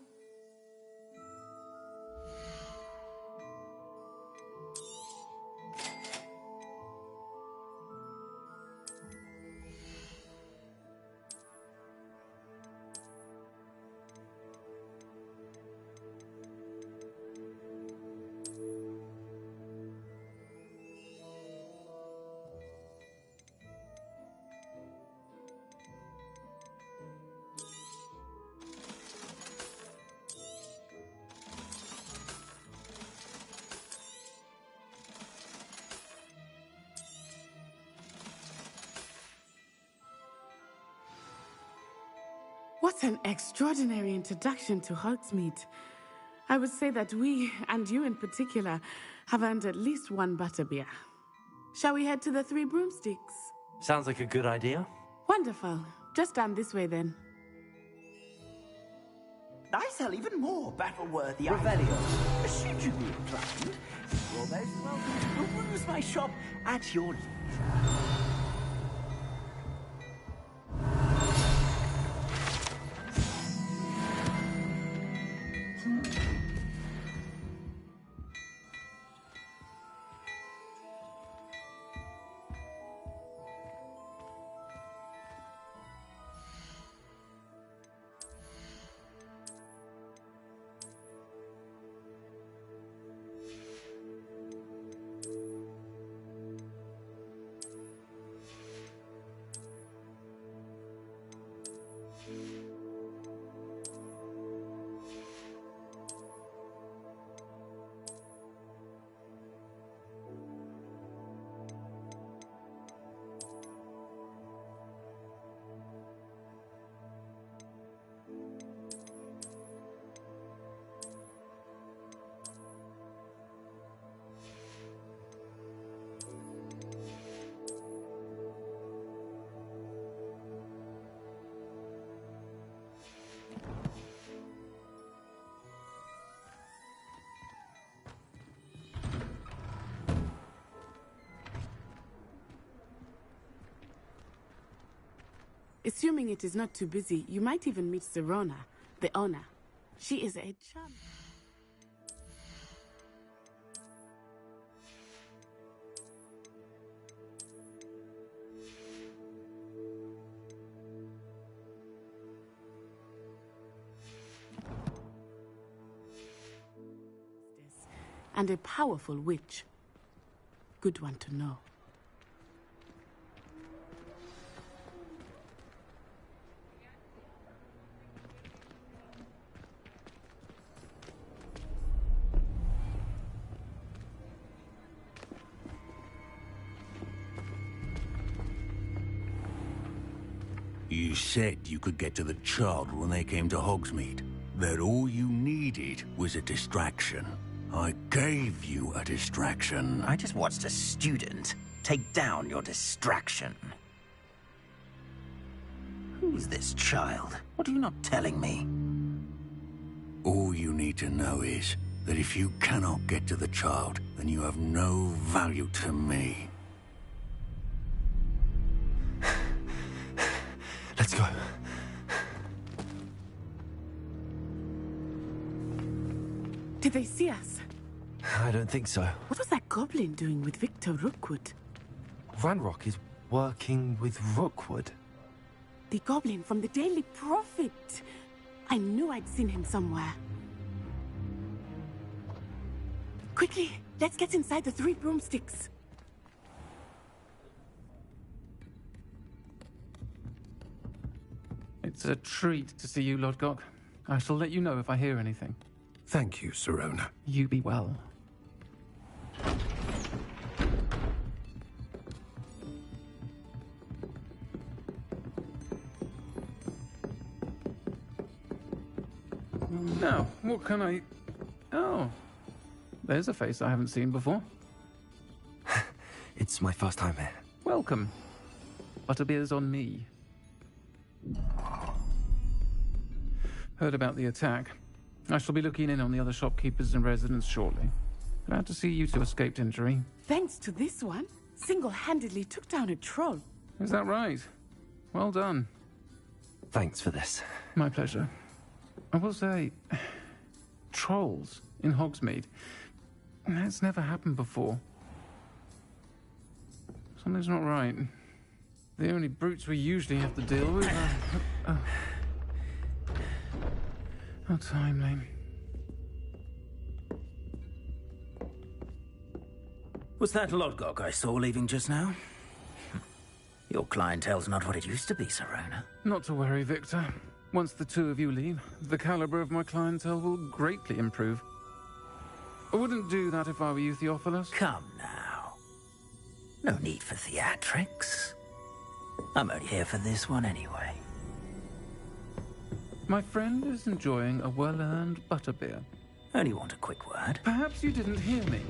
What an extraordinary introduction to Hogsmeade. I would say that we, and you in particular, have earned at least one butterbeer. Shall we head to the Three Broomsticks? Sounds like a good idea. Wonderful. Just down this way then. I sell even more battle-worthy items. Should you be inclined, you're most welcome to peruse my shop at your leisure. Assuming it is not too busy, you might even meet Serona, the owner. She is a charm. And a powerful witch. Good one to know. You said you could get to the child when they came to Hogsmeade. That all you needed was a distraction. I gave you a distraction. I just watched a student take down your distraction. Who's this child? What are you not telling me? All you need to know is that if you cannot get to the child, then you have no value to me. Let's go. Did they see us? I don't think so. What was that goblin doing with Victor Rookwood? Ranrock is working with Rookwood. The goblin from the Daily Prophet. I knew I'd seen him somewhere. Quickly, let's get inside the 3 broomsticks. It's a treat to see you, Lodgok. I shall let you know if I hear anything. Thank you, Sirona. You be well. Now, what can I... Oh, there's a face I haven't seen before. It's my first time here. Welcome. Butterbeer's on me. Heard about the attack. I shall be looking in on the other shopkeepers and residents shortly. Glad to see you two escaped injury. Thanks to this one, single-handedly took down a troll. Is that right? Well done. Thanks for this. My pleasure. I will say, trolls in Hogsmeade. That's never happened before. Something's not right. The only brutes we usually have to deal with are... How timely. Was that Lodgok I saw leaving just now? Your clientele's not what it used to be, Sirona. Not to worry, Victor. Once the two of you leave, the caliber of my clientele will greatly improve. I wouldn't do that if I were you, Theophilus. Come now. No need for theatrics. I'm only here for this one anyway. My friend is enjoying a well-earned butterbeer. Only want a quick word. Perhaps you didn't hear me.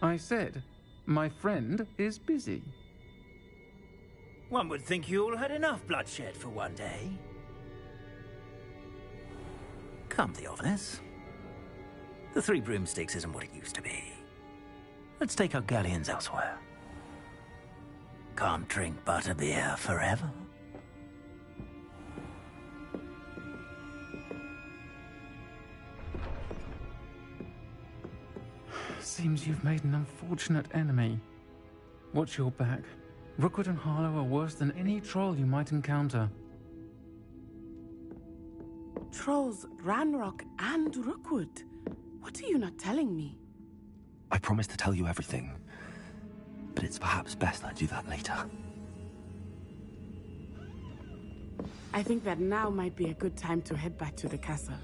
I said, my friend is busy. One would think you all had enough bloodshed for one day. Come, Theophilus. The 3 broomsticks isn't what it used to be. Let's take our galleons elsewhere. Can't drink butterbeer forever. Seems you've made an unfortunate enemy. Watch your back. Rookwood and Harlow are worse than any troll you might encounter. Trolls, Ranrock, and Rookwood. What are you not telling me? I promise to tell you everything, but it's perhaps best I do that later. I think that now might be a good time to head back to the castle.